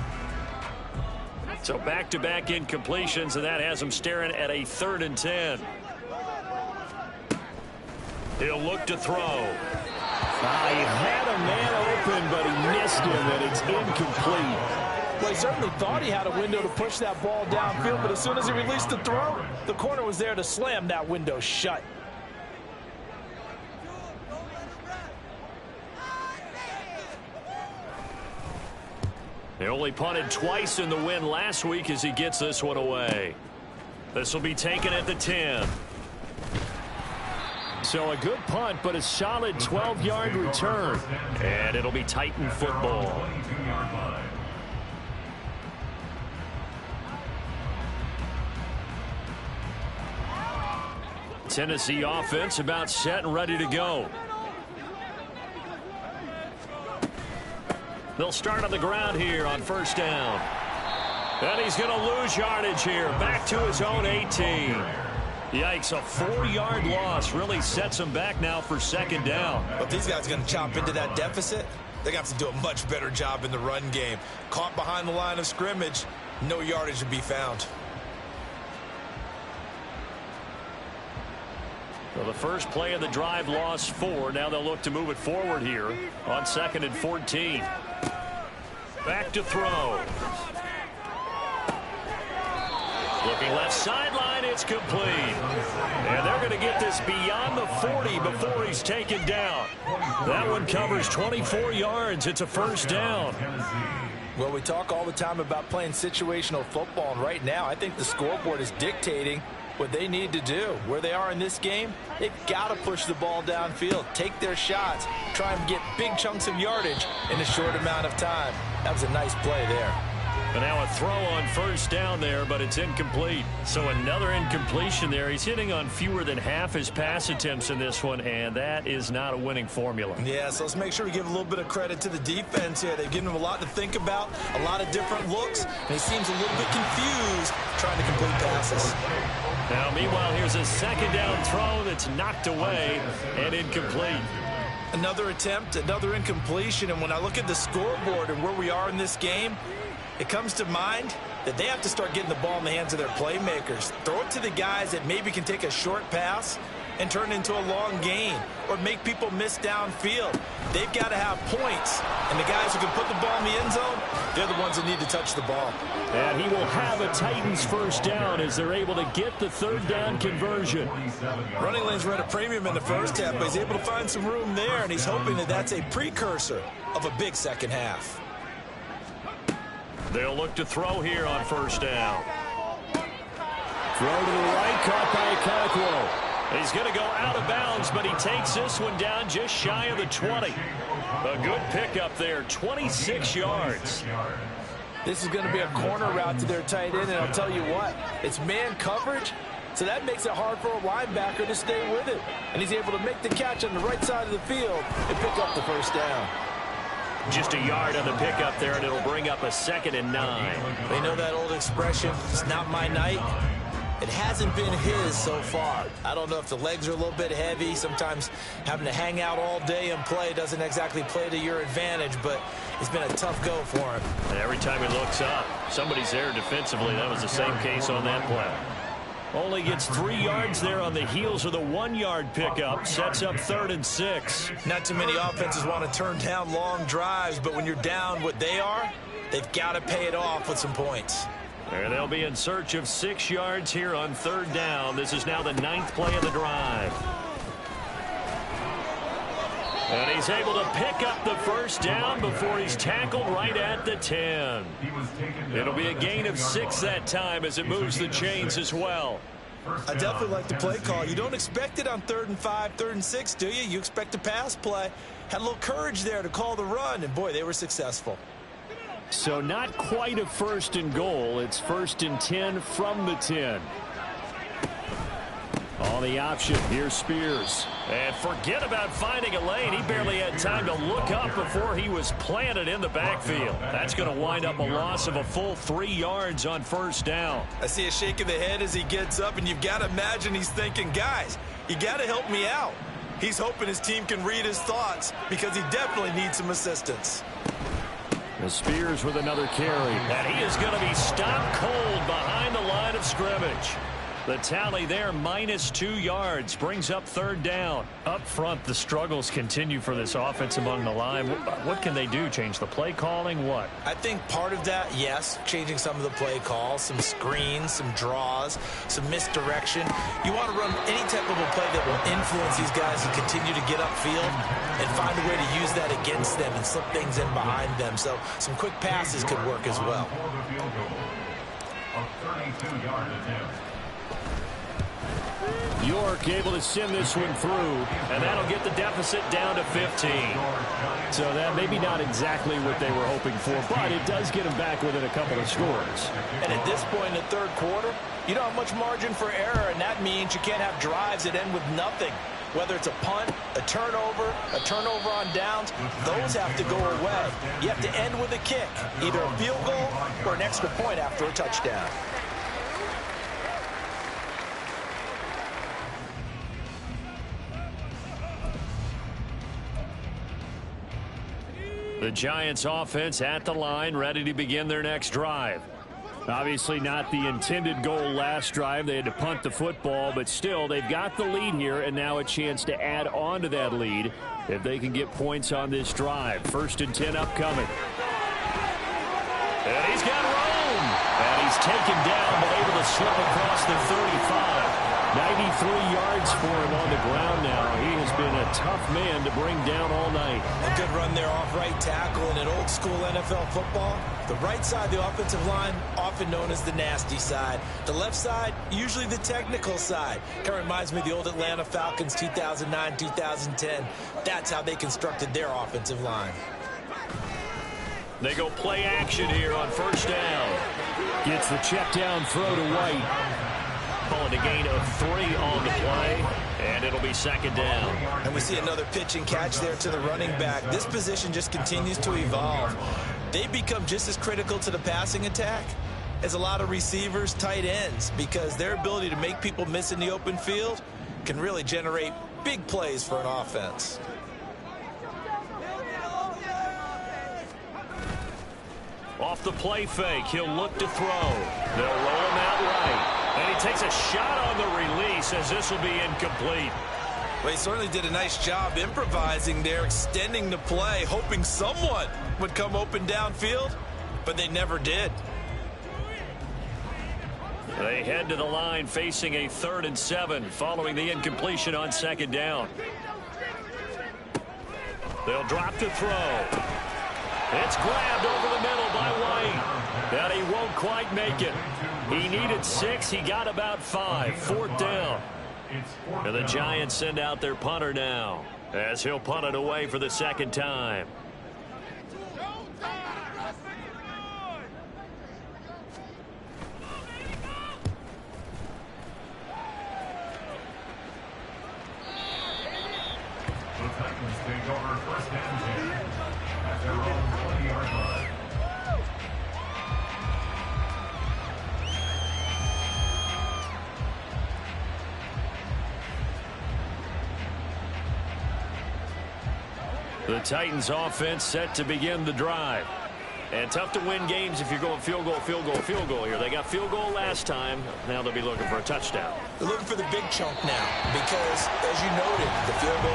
So back-to-back incompletions, and that has him staring at a third and 10. He'll look to throw. He had a man open, but he missed him, and it's incomplete. Well, he certainly thought he had a window to push that ball downfield, but as soon as he released the throw, the corner was there to slam that window shut. They only punted twice in the win last week as he gets this one away. This will be taken at the 10. So a good punt, but a solid 12-yard return. And it'll be Titan football. Tennessee offense about set and ready to go. They'll start on the ground here on first down. And he's going to lose yardage here. Back to his own 18. Yikes, a 4-yard loss really sets him back now for second down. But these guys are going to chop into that deficit. They're going to have to do a much better job in the run game. Caught behind the line of scrimmage, no yardage to be found. Well, the first play of the drive lost 4. Now they'll look to move it forward here on second and 14. Back to throw. Looking left sideline, it's complete. And they're going to get this beyond the 40 before he's taken down. That one covers 24 yards. It's a first down. Well, we talk all the time about playing situational football, and right now I think the scoreboard is dictating what they need to do. Where they are in this game, they've got to push the ball downfield, take their shots, try and get big chunks of yardage in a short amount of time. That was a nice play there. And now a throw on first down there, but it's incomplete. So another incompletion there. He's hitting on fewer than half his pass attempts in this one, and that is not a winning formula. Yeah, so let's make sure we give a little bit of credit to the defense here. They've given him a lot to think about, a lot of different looks, and he seems a little bit confused trying to complete passes. Now, meanwhile, here's a second down throw that's knocked away and incomplete. Another attempt, another incompletion, and when I look at the scoreboard and where we are in this game, it comes to mind that they have to start getting the ball in the hands of their playmakers. Throw it to the guys that maybe can take a short pass and turn it into a long gain or make people miss downfield. They've got to have points, and the guys who can put the ball in the end zone, they're the ones that need to touch the ball. And he will have a Titans first down as they're able to get the third down conversion. Running lanes were at a premium in the first half, but he's able to find some room there, and he's hoping that that's a precursor of a big second half. They'll look to throw here on first down. Throw to the right, caught by Okonkwo. He's going to go out of bounds, but he takes this one down just shy of the 20. A good pickup there, 26 yards. This is going to be a corner route to their tight end, and I'll tell you what, it's man coverage, so that makes it hard for a linebacker to stay with it. And he's able to make the catch on the right side of the field and pick up the first down. Just a yard on the pickup there, and it'll bring up a 2nd and 9. They know that old expression, it's not my night. It hasn't been his so far. I don't know if the legs are a little bit heavy. Sometimes having to hang out all day and play doesn't exactly play to your advantage, but it's been a tough go for him. And every time he looks up, somebody's there defensively. That was the same case on that play. Only gets 3 yards there on the heels of the 1-yard pickup. Sets up 3rd and 6. Not too many offenses want to turn down long drives, but when you're down what they are, they've got to pay it off with some points. And they'll be in search of 6 yards here on 3rd down. This is now the 9th play of the drive. And he's able to pick up the first down before he's tackled right at the 10. It'll be a gain of 6 that time as it moves the chains as well. I definitely like the play call. You don't expect it on 3rd and 5, 3rd and 6, do you? You expect a pass play. Had a little courage there to call the run, and boy, they were successful. So not quite a 1st and goal. It's 1st and 10 from the 10. On the option, here's Spears. And forget about finding a lane. He barely had time to look up before he was planted in the backfield. That's going to wind up a loss of a full 3 yards on first down. I see a shake of the head as he gets up, and you've got to imagine he's thinking, guys, you got to help me out. He's hoping his team can read his thoughts because he definitely needs some assistance. The Spears with another carry. And he is going to be stopped cold behind the line of scrimmage. The tally there, -2 yards, brings up 3rd down. Up front, the struggles continue for this offense among the line. What can they do? Change the play calling? What? I think part of that, yes, changing some of the play calls, some screens, some draws, some misdirection. You want to run any type of a play that will influence these guys to continue to get upfield and find a way to use that against them and slip things in behind them. So some quick passes could work as well. York able to send this one through, and that'll get the deficit down to 15. So that maybe not exactly what they were hoping for, but it does get them back within a couple of scores. And at this point in the 3rd quarter, you don't have much margin for error, and that means you can't have drives that end with nothing. Whether it's a punt, a turnover on downs, those have to go away. You have to end with a kick, either a field goal or an extra point after a touchdown. The Giants offense at the line, ready to begin their next drive. Obviously not the intended goal last drive. They had to punt the football, but still they've got the lead here and now a chance to add on to that lead if they can get points on this drive. 1st and 10 upcoming. And he's got room. And he's taken down but able to slip across the 35. 93 yards for him on the ground now. He has been a tough man to bring down all night. A good run there off right tackle in an old-school NFL football. The right side of the offensive line, often known as the nasty side. The left side, usually the technical side. Kind of reminds me of the old Atlanta Falcons 2009, 2010. That's how they constructed their offensive line. They go play action here on first down. Gets the check down throw to White. Call it a gain of 3 on the play, and it'll be second down. And we see another pitch and catch there to the running back. This position just continues to evolve. They become just as critical to the passing attack as a lot of receivers, tight ends, because their ability to make people miss in the open field can really generate big plays for an offense. Off the play fake, he'll look to throw. They'll roll him out right. And he takes a shot on the release as this will be incomplete. Well, he certainly did a nice job improvising there, extending the play, hoping someone would come open downfield, but they never did. They head to the line facing a 3rd and 7 following the incompletion on second down. They'll drop the throw. It's grabbed over the middle by White. And he won't quite make it. He needed 6. He got about 5. 4th down. And the Giants send out their punter now as he'll punt it away for the second time. The Titans take over first and 10 at their own 20-yard line. The Titans offense set to begin the drive. And tough to win games if you're going field goal, field goal, field goal here. They got field goal last time. Now they'll be looking for a touchdown. They're looking for the big chunk now because, as you noted, the field goal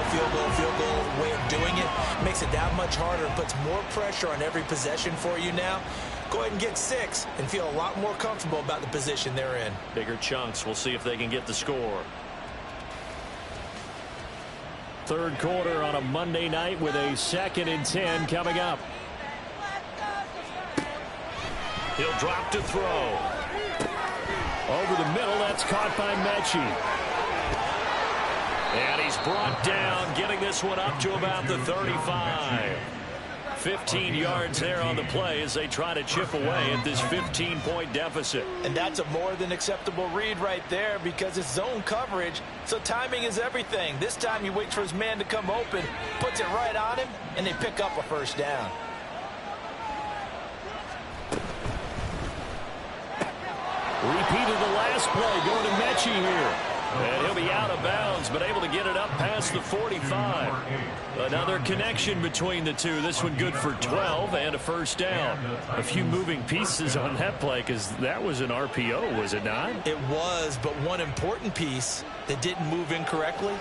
way of doing it makes it that much harder and puts more pressure on every possession for you now. Go ahead and get 6 and feel a lot more comfortable about the position they're in. Bigger chunks. We'll see if they can get the score. 3rd quarter on a Monday night with a 2nd and 10 coming up. He'll drop to throw. Over the middle, that's caught by Mechie. And he's brought down, getting this one up to about the 35. 15 yards there on the play as they try to chip away at this 15-point deficit. And that's a more than acceptable read right there because it's zone coverage, so timing is everything. This time he waits for his man to come open, puts it right on him, and they pick up a first down. Repeated the last play, going to Mechie here. And he'll be out of bounds, but able to get it up past the 45. Another connection between the two. This one good for 12 and a first down. A few moving pieces on that play because that was an RPO, was it not? It was, but one important piece that didn't move incorrectly,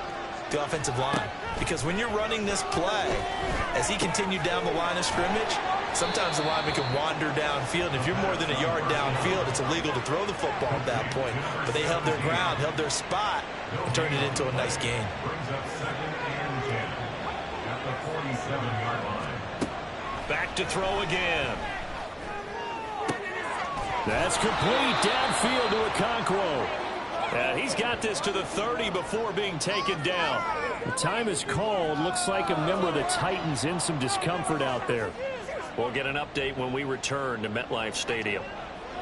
the offensive line. Because when you're running this play, as he continued down the line of scrimmage, sometimes the lineman can wander downfield. If you're more than a yard downfield, it's illegal to throw the football at that point. But they held their ground, held their spot, and turned it into a nice gain. Brings up 2nd and 10 at the 47-yard line. Back to throw again. That's complete downfield to Okonkwo. And he's got this to the 30 before being taken down. The time is called. Looks like a member of the Titans in some discomfort out there. We'll get an update when we return to MetLife Stadium.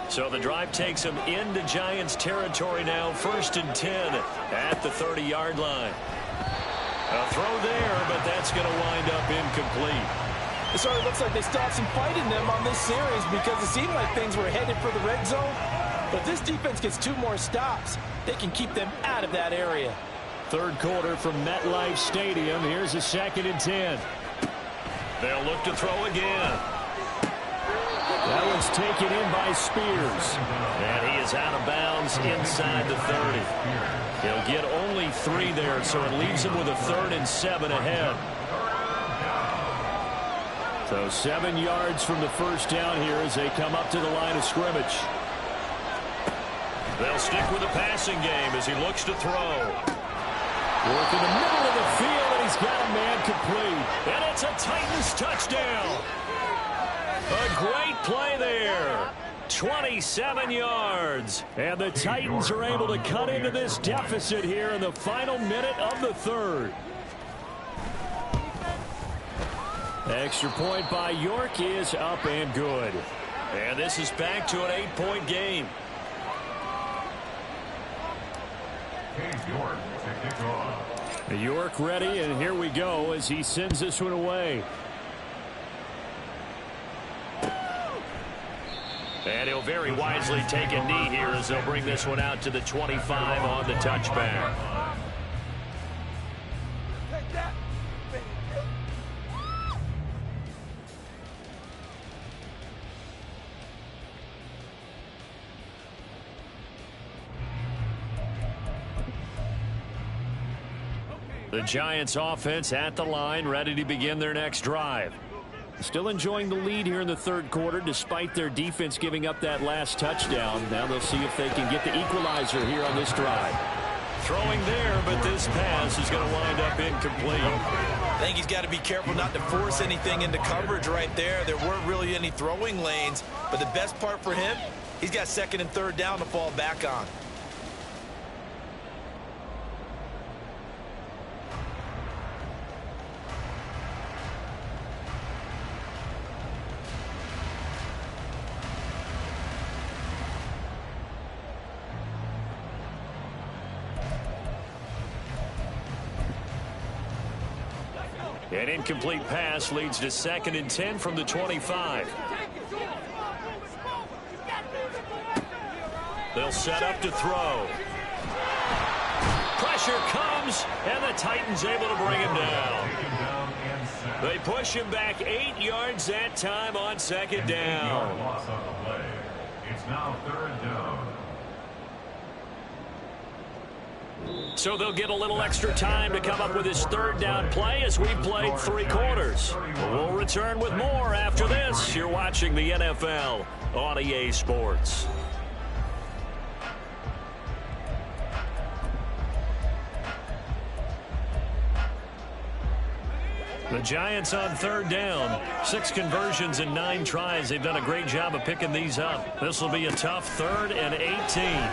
So the drive takes them into Giants territory now. 1st and 10 at the 30-yard line. A throw there, but that's going to wind up incomplete. It sort of looks like they still have some fight in them on this series because it seemed like things were headed for the red zone. But if this defense gets 2 more stops, they can keep them out of that area. 3rd quarter from MetLife Stadium. Here's a 2nd and 10. They'll look to throw again. That one's taken in by Spears. And he is out of bounds inside the 30. He'll get only 3 there, so it leaves him with a 3rd and 7 ahead. So 7 yards from the first down here as they come up to the line of scrimmage. They'll stick with the passing game as he looks to throw. Work in the middle of the field, and he's got a man complete. And it's a Titans touchdown. A great play there. 27 yards. And the Titans are able to cut into this deficit here in the final minute of the third. Extra point by York is up and good. And this is back to an 8-point game. York to kick off. York ready, and here we go as he sends this one away. And he'll very wisely take a knee here as they'll bring this one out to the 25 on the touchback. The Giants offense at the line, ready to begin their next drive. Still enjoying the lead here in the third quarter despite their defense giving up that last touchdown. Now they'll see if they can get the equalizer here on this drive. Throwing there, but this pass is going to wind up incomplete. I think he's got to be careful not to force anything into coverage right there. There weren't really any throwing lanes, but the best part for him, he's got second and third down to fall back on. An incomplete pass leads to 2nd and 10 from the 25. They'll set up to throw. Pressure comes, and the Titans able to bring him down. They push him back 8 yards that time on 2nd down. It's now 3rd down. So they'll get a little extra time to come up with his 3rd down play as we've played 3 quarters. We'll return with more after this. You're watching the NFL on EA Sports. The Giants on 3rd down. 6 conversions in 9 tries. They've done a great job of picking these up. This will be a tough 3rd and 18.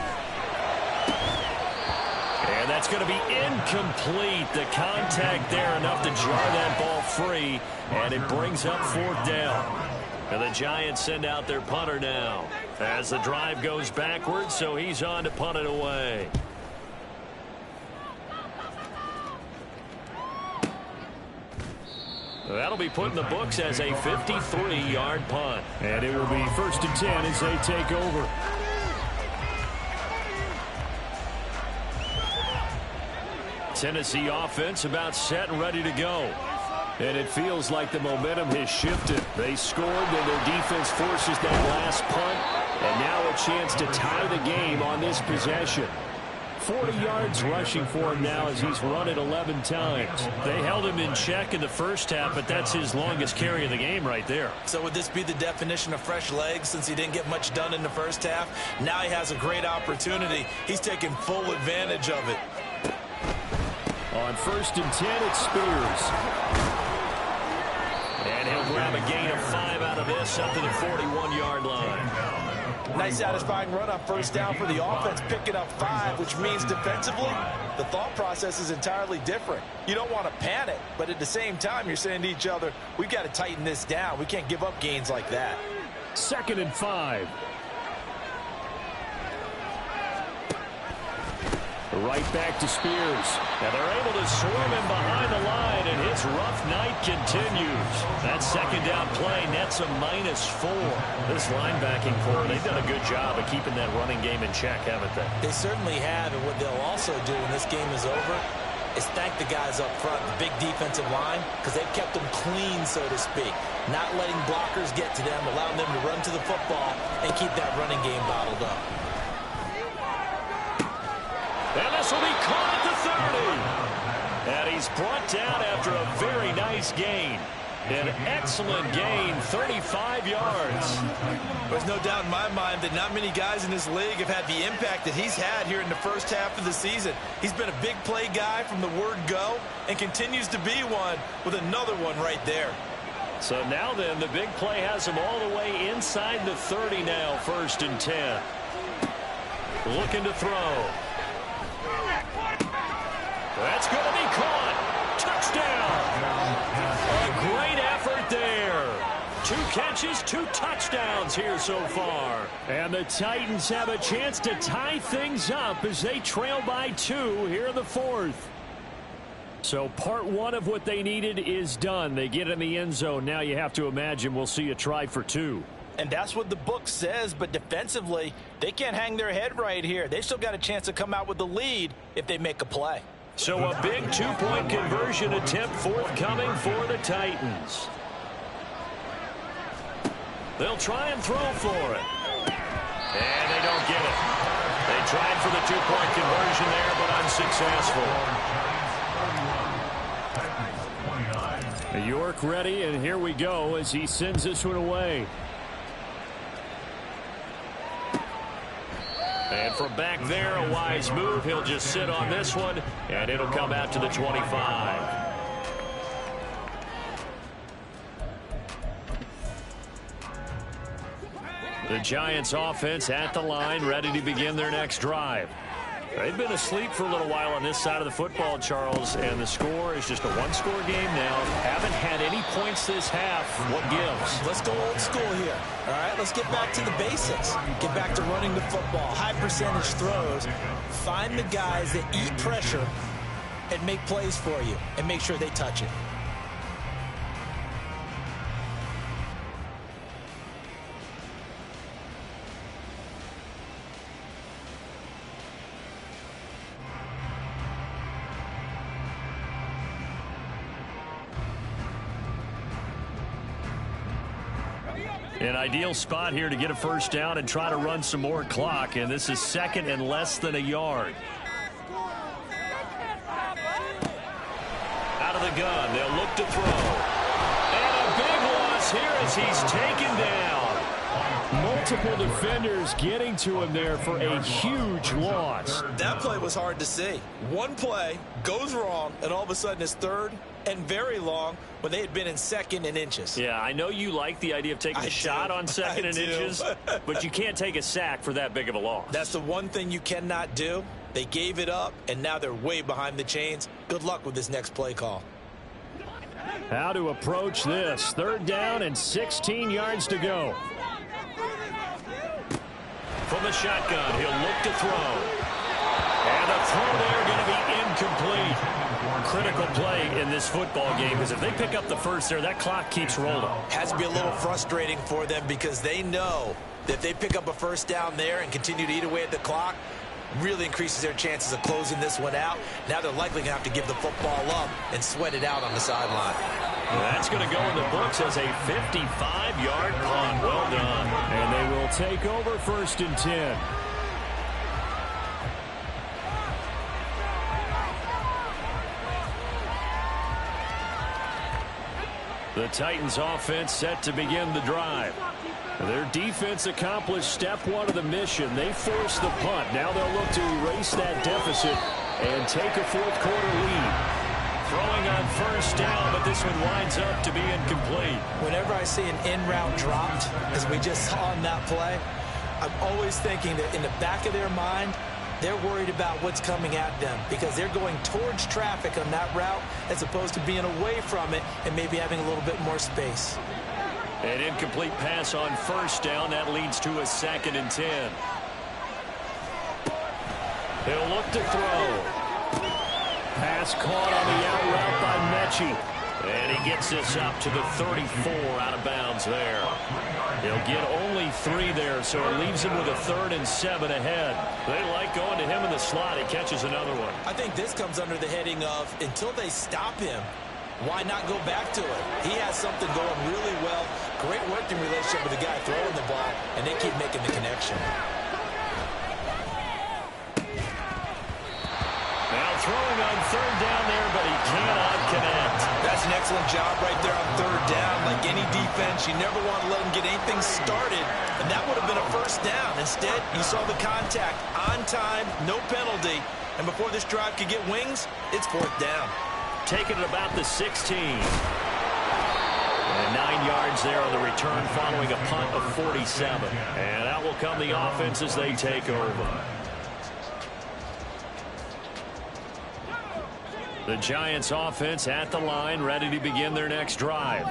And that's going to be incomplete. The contact there enough to jar that ball free, and it brings up 4th down. And the Giants send out their punter now as the drive goes backwards, so he's on to punt it away. That'll be put in the books as a 53-yard punt. And it will be 1st and 10 as they take over. Tennessee offense about set and ready to go. And it feels like the momentum has shifted. They scored, then their defense forces that last punt. And now a chance to tie the game on this possession. 40 yards rushing for him now as he's run it 11 times. They held him in check in the first half, but that's his longest carry of the game right there. So would this be the definition of fresh legs since he didn't get much done in the first half? Now he has a great opportunity. He's taking full advantage of it. On 1st and 10, it's Spears. And he'll grab a gain of 5 out of this up to the 41-yard line. Nice satisfying run on 1st down for the offense, picking up 5, which means defensively, the thought process is entirely different. You don't want to panic, but at the same time, you're saying to each other, we've got to tighten this down. We can't give up gains like that. 2nd and 5. Right back to Spears. And they're able to swarm him behind the line, and his rough night continues. That 2nd down play nets a -4. This linebacking core, they've done a good job of keeping that running game in check, haven't they? They certainly have, and what they'll also do when this game is over is thank the guys up front, the big defensive line, because they've kept them clean, so to speak. Not letting blockers get to them, allowing them to run to the football and keep that running game bottled up. And this will be caught at the 30. And he's brought down after a very nice gain. An excellent gain, 35 yards. There's no doubt in my mind that not many guys in this league have had the impact that he's had here in the first half of the season. He's been a big play guy from the word go and continues to be one with another one right there. So now then, the big play has him all the way inside the 30 now, 1st and 10. Looking to throw. That's going to be caught. Touchdown. A great effort there. 2 catches, 2 touchdowns here so far. And the Titans have a chance to tie things up as they trail by 2 here in the 4th. So part 1 of what they needed is done. They get in the end zone. Now you have to imagine we'll see a try for 2. And that's what the book says, but defensively, they can't hang their head right here. They still got a chance to come out with the lead if they make a play. So a big 2-point conversion attempt forthcoming for the Titans. They'll try and throw for it. And they don't get it. They tried for the 2-point conversion there, but unsuccessful. York ready, and here we go as he sends this one away. And from back there, a wise move. He'll just sit on this one, and it'll come out to the 25. The Giants offense at the line, ready to begin their next drive. They've been asleep for a little while on this side of the football, Charles, and the score is just a 1-score game now. Haven't had any points this half. What gives? Let's go old school here. All right, let's get back to the basics. Get back to running the football, high percentage throws. Find the guys that eat pressure and make plays for you and make sure they touch it. An ideal spot here to get a first down and try to run some more clock, and this is 2nd and less than a yard. Out of the gun, they'll look to throw. And a big loss here as he's taken down. Multiple defenders getting to him there for a huge loss. That play was hard to see. One play goes wrong, and all of a sudden it's 3rd and very long when they had been in 2nd and inches. Yeah, I know you like the idea of taking a shot on 2nd and inches, but you can't take a sack for that big of a loss. That's the one thing you cannot do. They gave it up, and now they're way behind the chains. Good luck with this next play call. How to approach this. 3rd down and 16 yards to go. From the shotgun, he'll look to throw. And the throw there going to be incomplete. Critical play in this football game because if they pick up the first there, that clock keeps rolling. Has to be a little frustrating for them because they know that if they pick up a first down there and continue to eat away at the clock, really increases their chances of closing this one out. Now they're likely going to have to give the football up and sweat it out on the sideline. That's going to go in the books as a 55-yard punt. Well done. And they will take over 1st and 10. The Titans offense set to begin the drive. Their defense accomplished step 1 of the mission. They forced the punt. Now they'll look to erase that deficit and take a 4th quarter lead. Throwing on first down, but this one winds up to be incomplete. Whenever I see an in-route dropped, as we just saw on that play, I'm always thinking that in the back of their mind, they're worried about what's coming at them because they're going towards traffic on that route as opposed to being away from it and maybe having a little bit more space. An incomplete pass on first down. That leads to a 2nd and 10. He'll look to throw. Pass caught on the out route by Mechie. And he gets this up to the 34 out of bounds there. He'll get only 3 there, so it leaves him with a 3rd and 7 ahead. They like going to him in the slot. He catches another one. I think this comes under the heading of until they stop him, why not go back to it? He has something going really well. Great working relationship with the guy throwing the ball, and they keep making the connection. Now throwing on 3rd down there, but he cannot connect. That's an excellent job right there on third down. Like any defense, you never want to let them get anything started, and that would have been a first down. Instead, you saw the contact on time, no penalty, and before this drive could get wings, it's fourth down. Taking it about the 16. And 9 yards there on the return following a punt of 47. And out will come the offense as they take over. The Giants offense at the line, ready to begin their next drive.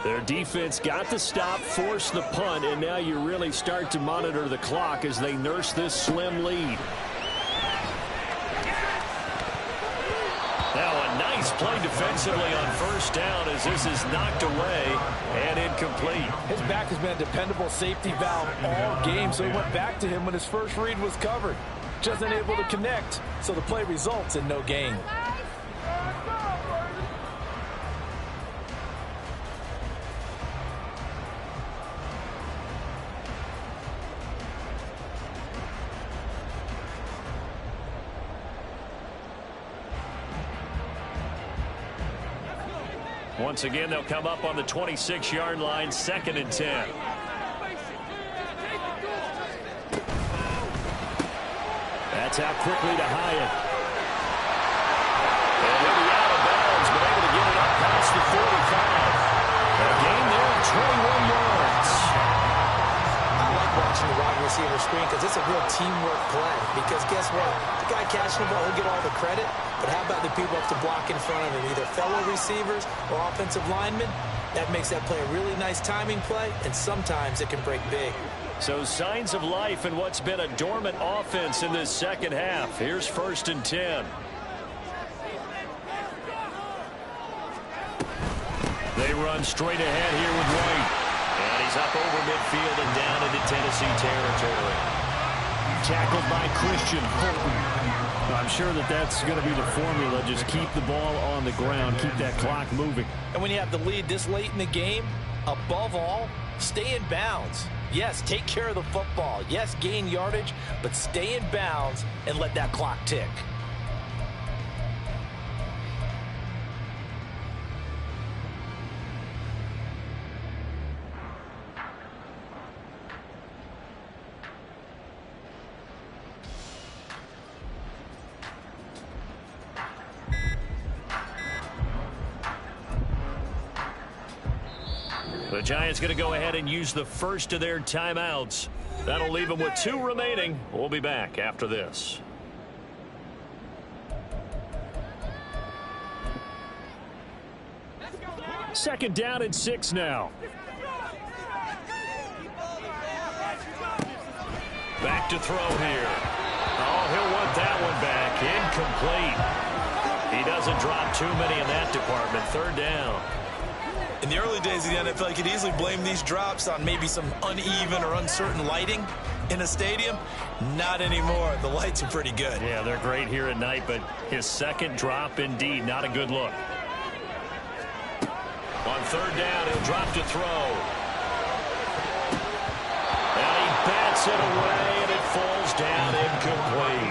Their defense got the stop, forced the punt, and now you really start to monitor the clock as they nurse this slim lead. Now a nice play defensively on first down as this is knocked away and incomplete. His back has been a dependable safety valve all game, so he went back to him when his first read was covered. Just unable to connect, so the play results in no gain. Once again, they'll come up on the 26-yard line, 2nd and 10. That's out quickly to Hyatt. And he'll be out of bounds, but able to get it up past the 45. A gain there of 21 yards. I like watching the wide receiver screen because it's a real teamwork play. Because guess what? The guy catching the ball, he'll get all the credit. But how about the people up to block in front of him, either fellow receivers or offensive linemen? That makes that play a really nice timing play, and sometimes it can break big. So signs of life in what's been a dormant offense in this second half. Here's 1st and 10. They run straight ahead here with White. And he's up over midfield and down into Tennessee territory. Tackled by Christian Fulton. I'm sure that's going to be the formula. Just keep the ball on the ground. Keep that clock moving. And when you have the lead this late in the game, above all, stay in bounds. Yes, take care of the football. Yes, gain yardage, but stay in bounds and let that clock tick. The Giants going to go ahead and use the first of their timeouts. That'll leave them with 2 remaining. We'll be back after this. Second down and 6 now. Back to throw here. Oh, he'll want that one back. Incomplete. He doesn't drop too many in that department. 3rd down. In the early days of the NFL, you could easily blame these drops on maybe some uneven or uncertain lighting in a stadium. Not anymore. The lights are pretty good. Yeah, they're great here at night, but his second drop, indeed, not a good look. On 3rd down, he'll drop to throw. And he bats it away, and it falls down incomplete.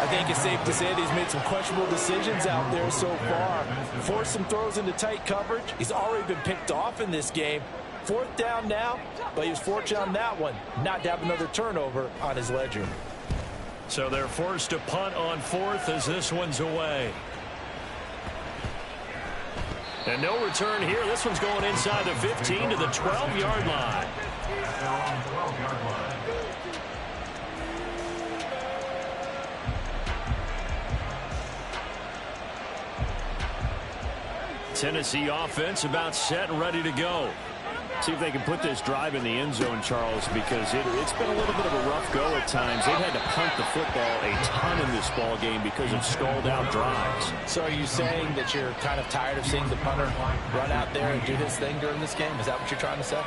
I think it's safe to say that he's made some questionable decisions out there so far. Forced some throws into tight coverage. He's already been picked off in this game. 4th down now, but he was fortunate on that one not to have another turnover on his ledger. So they're forced to punt on 4th as this one's away. And no return here. This one's going inside the 15 to the 12-yard line. Tennessee offense about set and ready to go. See if they can put this drive in the end zone, Charles, because it's been a little bit of a rough go at times. They've had to punt the football a ton in this ball game because of stalled-out drives. So are you saying that you're kind of tired of seeing the punter run out there and do his thing during this game? Is that what you're trying to say?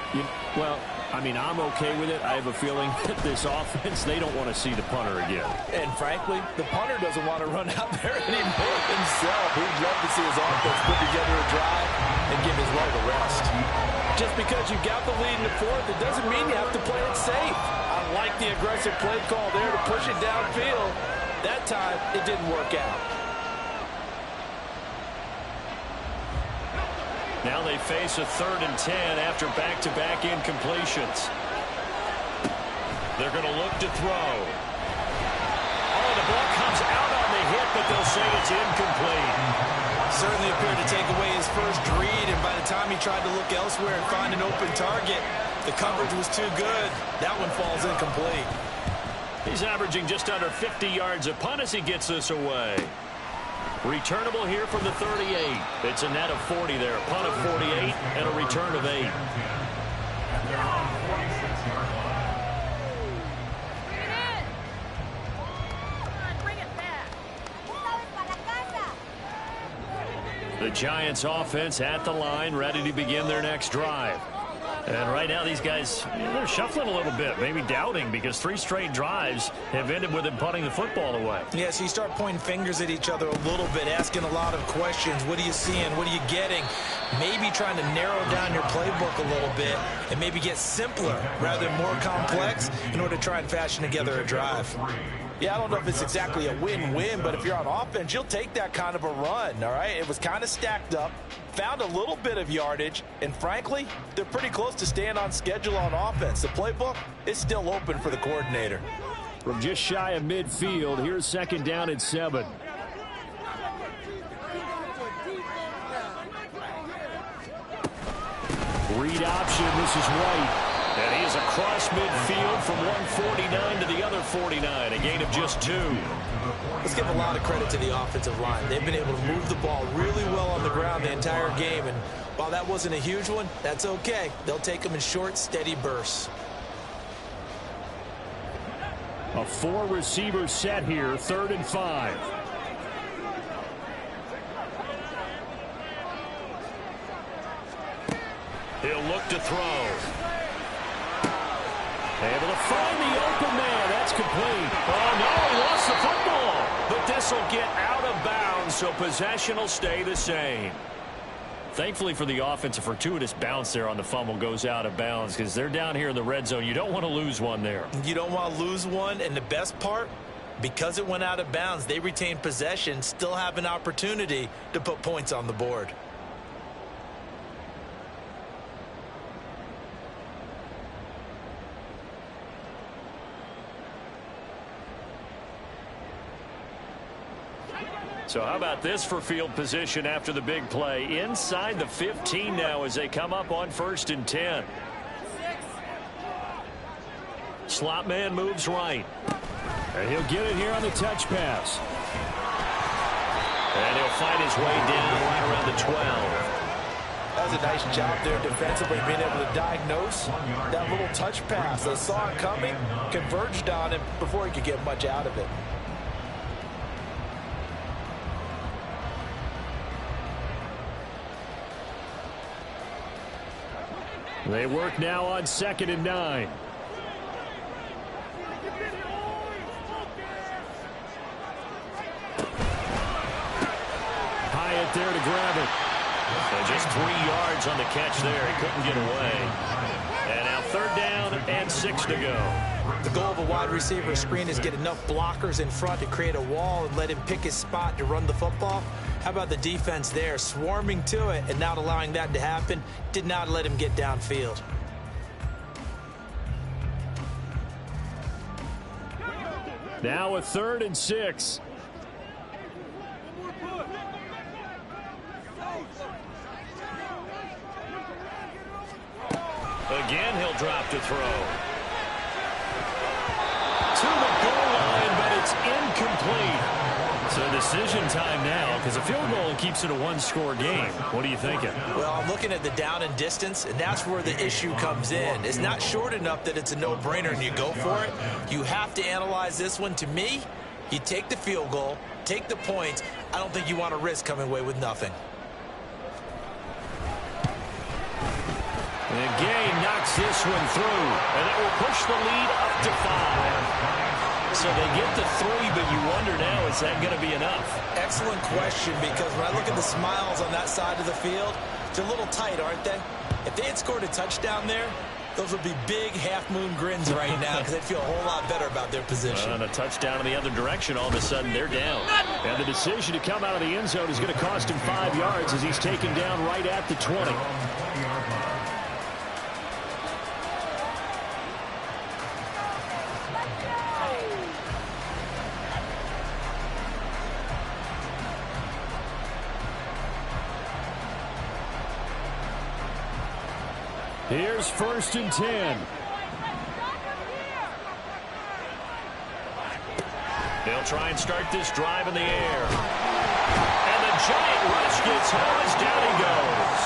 Well, I mean, I'm okay with it. I have a feeling that this offense, they don't want to see the punter again. And frankly, the punter doesn't want to run out there anymore himself. He'd love to see his offense put together a drive and give his leg a rest. Just because you got the lead in the 4th, it doesn't mean you have to play it safe. I like the aggressive play call there to push it downfield. That time, it didn't work out. Now they face a 3rd and 10 after back-to-back incompletions. They're going to look to throw. Oh, the ball comes out on the hit, but they'll say it's incomplete. Certainly appeared to take away his first read, and by the time he tried to look elsewhere and find an open target, the coverage was too good. That one falls incomplete. He's averaging just under 50 yards a punt as he gets this away. Returnable here from the 38. It's a net of 40 there. A punt of 48 and a return of 8. The Giants offense at the line, ready to begin their next drive. And right now these guys, they're shuffling a little bit, maybe doubting, because 3 straight drives have ended with them punting the football away. Yeah, so you start pointing fingers at each other a little bit, asking a lot of questions. What are you seeing? What are you getting? Maybe trying to narrow down your playbook a little bit and maybe get simpler rather than more complex in order to try and fashion together a drive. Yeah, I don't know if it's exactly a win-win, but if you're on offense, you'll take that kind of a run, all right? It was kind of stacked up, found a little bit of yardage, and frankly, they're pretty close to staying on schedule on offense. The playbook is still open for the coordinator. From just shy of midfield, here's 2nd down and 7. Read option, this is White. And he is across midfield from 149 to the other 49, a gain of just 2. Let's give a lot of credit to the offensive line. They've been able to move the ball really well on the ground the entire game, and while that wasn't a huge one, that's okay. They'll take them in short, steady bursts. A 4-receiver set here, 3rd and 5. He'll look to throw. Able to find the open man. That's complete. Oh, no, he lost the football. But this will get out of bounds, so possession will stay the same. Thankfully for the offense, a fortuitous bounce there on the fumble goes out of bounds because they're down here in the red zone. You don't want to lose one there. You don't want to lose one, and the best part, because it went out of bounds, they retained possession, still have an opportunity to put points on the board. So how about this for field position after the big play? Inside the 15 now as they come up on 1st and 10. Slot man moves right. And he'll get it here on the touch pass. And he'll find his way down right around the 12. That was a nice job there defensively, being able to diagnose that little touch pass. They saw it coming, converged on him before he could get much out of it. They work now on 2nd and 9. Hyatt there to grab it. And just 3 yards on the catch there. He couldn't get away. And now 3rd down and 6 to go. The goal of a wide receiver screen is get enough blockers in front to create a wall and let him pick his spot to run the football. How about the defense there, swarming to it and not allowing that to happen? Did not let him get downfield. Now a 3rd and 6. Again, he'll drop to throw. To the goal line, but it's incomplete. So decision time now, because a field goal keeps it a 1-score game. What are you thinking? Well, I'm looking at the down and distance, and that's where the issue comes in. It's not short enough that it's a no-brainer and you go for it. You have to analyze this one. To me, you take the field goal, take the points. I don't think you want to risk coming away with nothing. And Gay knocks this one through, and it will push the lead up to 5. So they get to 3, but you wonder now, is that going to be enough? Excellent question, because when I look at the smiles on that side of the field, they're a little tight, aren't they? If they had scored a touchdown there, Those would be big half-moon grins right now because they feel a whole lot better about their position. And a touchdown in the other direction, all of a sudden they're down. And the decision to come out of the end zone is going to cost him 5 yards as he's taken down right at the 20. Here's 1st and 10. They'll try and start this drive in the air. And the giant rush gets home as down he goes.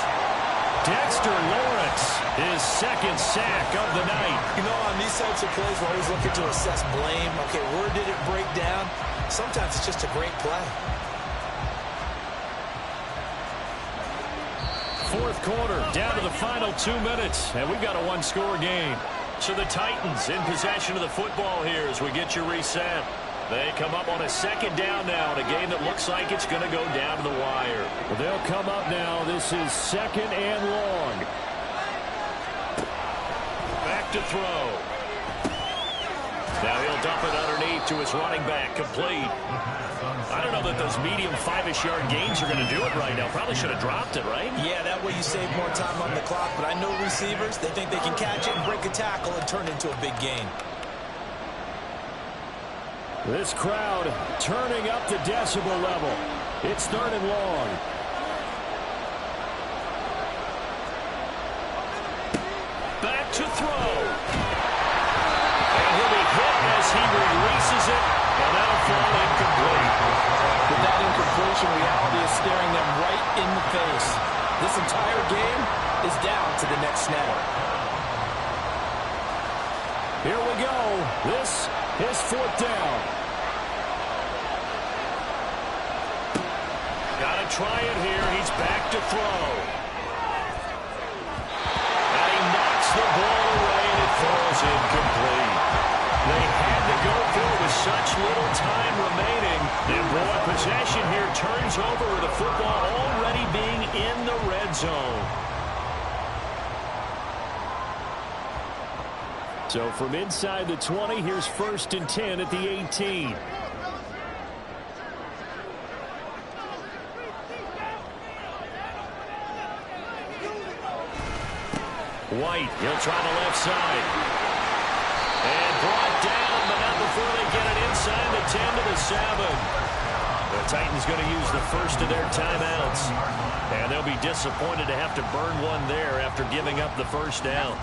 Dexter Lawrence, his 2nd sack of the night. You know, on these types of plays, we're always looking to assess blame. Okay, where did it break down? Sometimes it's just a great play. 4th quarter, down to the final 2 minutes, and we've got a one-score game. So the Titans in possession of the football here as we get you reset. They come up on a 2nd down now in a game that looks like it's going to go down to the wire. Well, they'll come up now. This is 2nd and long. Back to throw. Now he'll dump it underneath to his running back, complete. I don't know that those medium 5-ish yard gains are going to do it right now. Probably should have dropped it, right? Yeah, that way you save more time on the clock. But I know receivers, they think they can catch it and break a tackle and turn it into a big gain. This crowd turning up the decibel level. It's 3rd and long. Back to throw. And he'll be hit as he releases it, and that'll fall incomplete. But that incompletion reality is staring them right in the face. This entire game is down to the next snap. Here we go. This is 4th down. Got to try it here. He's back to throw. And he knocks the ball away, and it falls incomplete. They had to go through with such little time remaining. And boy, possession here turns over with the football already being in the red zone. So from inside the 20, here's 1st and 10 at the 18. White, he'll try the left side. And brought down, but not before they get it inside the 10 to the 7. The Titans going to use the first of their timeouts. And they'll be disappointed to have to burn one there after giving up the first down.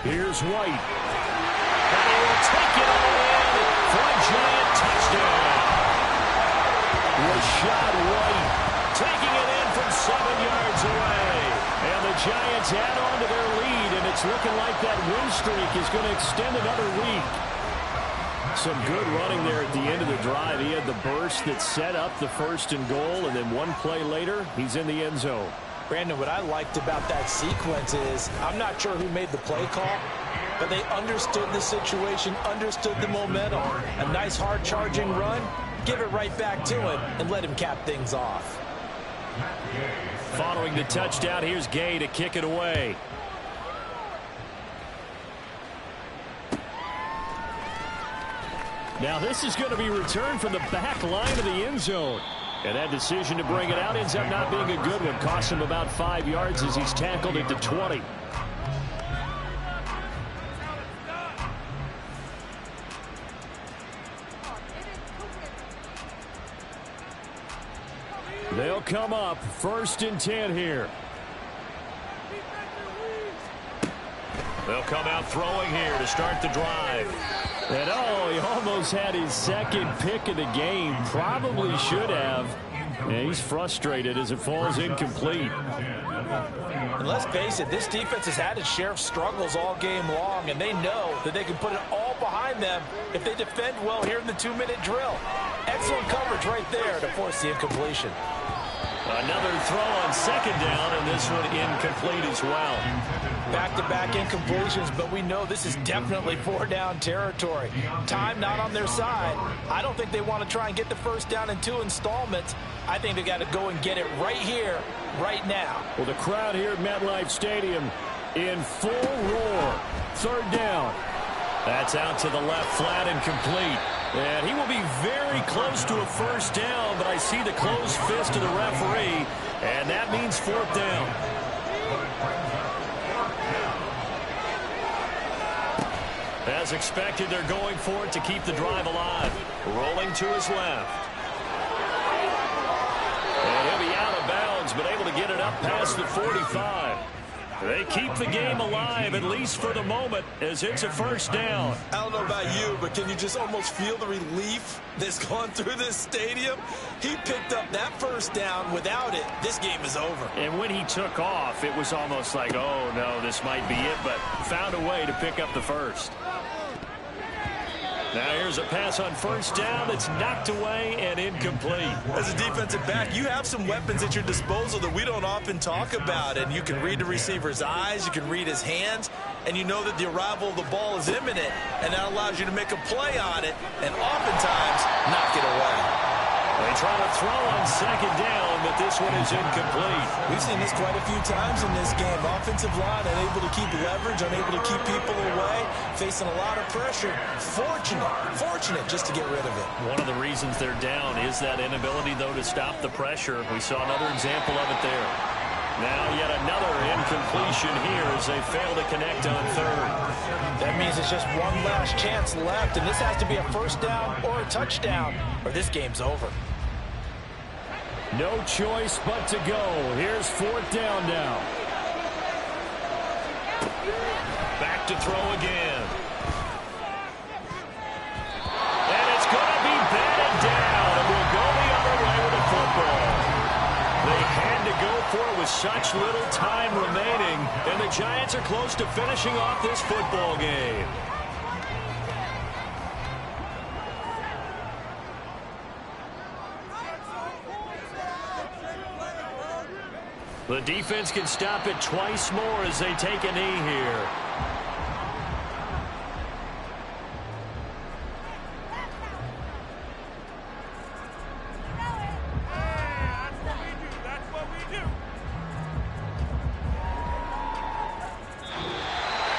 Here's White. And he will take it all in for a giant touchdown. Rashad White Taking it in from 7 yards away. And the Giants add on to their lead, and it's looking like that win streak is going to extend another week. Some good running there at the end of the drive. He had the burst that set up the 1st and goal, and then one play later, he's in the end zone. Brandon, what I liked about that sequence is I'm not sure who made the play call, but they understood the situation, understood the momentum. A nice hard charging run, give it right back to him, and let him cap things off. Following the touchdown, here's Gay to kick it away. Now this is going to be returned from the back line of the end zone. And that decision to bring it out ends up not being a good one. Costs him about 5 yards as he's tackled at the 20. They'll come up 1st and 10 here. They'll come out throwing here to start the drive. And oh, he almost had his 2nd pick of the game. Probably should have. And he's frustrated as it falls incomplete. And let's face it, this defense has had its share of struggles all game long, and they know that they can put it all behind them if they defend well here in the 2-minute drill. Excellent coverage right there to force the incompletion. Another throw on second down, and this one incomplete as well. Back-to-back incompletions, but we know this is definitely four-down territory. Time not on their side. I don't think they want to try and get the first down in 2 installments. I think they got to go and get it right here, right now. Well, the crowd here at MetLife Stadium in full roar. Third down. That's out to the left, flat and complete. And he will be very close to a first down, but I see the closed fist of the referee, and that means fourth down. As expected, they're going for it to keep the drive alive. Rolling to his left. And he'll be out of bounds, but able to get it up past the 45. They keep the game alive, at least for the moment, as it's a first down. I don't know about you, but can you just almost feel the relief that's gone through this stadium? He picked up that first down. Without it, this game is over. And when he took off, it was almost like, oh, no, this might be it, but found a way to pick up the first. Now here's a pass on first down that's knocked away and incomplete. As a defensive back, you have some weapons at your disposal that we don't often talk about. And you can read the receiver's eyes, you can read his hands, and you know that the arrival of the ball is imminent. And that allows you to make a play on it and oftentimes knock it away. They try to throw on second down, but this one is incomplete. We've seen this quite a few times in this game. Offensive line unable to keep leverage, unable to keep people away, facing a lot of pressure. Fortunate just to get rid of it. One of the reasons they're down is that inability, though, to stop the pressure. We saw another example of it there. Now yet another incompletion here as they fail to connect on third. That means it's just one last chance left, and this has to be a first down or a touchdown, or this game's over. No choice but to go. Here's fourth down now. Back to throw again. And it's going to be batted down, and we'll go the other way with the football. They had to go for it with such little time remaining, and the Giants are close to finishing off this football game. The defense can stop it twice more as they take a knee here.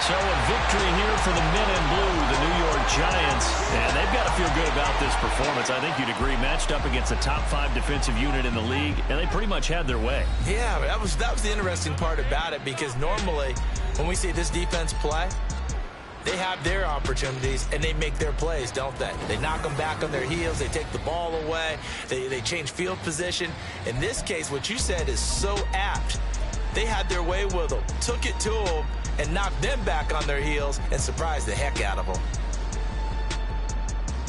So a victory here for the men in blue, the New York Giants. And they've got to feel good about this performance. I think you'd agree, matched up against a top 5 defensive unit in the league, and they pretty much had their way. Yeah, that was the interesting part about it, because normally when we see this defense play, they have their opportunities and they make their plays, don't they? They knock them back on their heels. They take the ball away. They change field position. In this case, what you said is so apt. They had their way with them, took it to them, and knocked them back on their heels and surprised the heck out of them.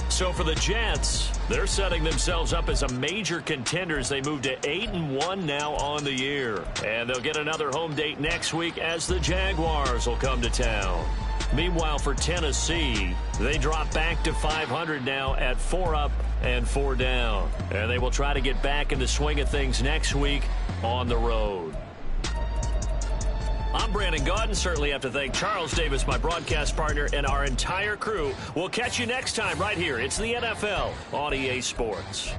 So for the Jets, they're setting themselves up as a major contender as they move to 8-1 now on the year. And they'll get another home date next week as the Jaguars will come to town. Meanwhile, for Tennessee, they drop back to 500 now at 4 up and 4 down. And they will try to get back in the swing of things next week on the road. I'm Brandon Gaudin. Certainly have to thank Charles Davis, my broadcast partner, and our entire crew. We'll catch you next time right here. It's the NFL on EA Sports.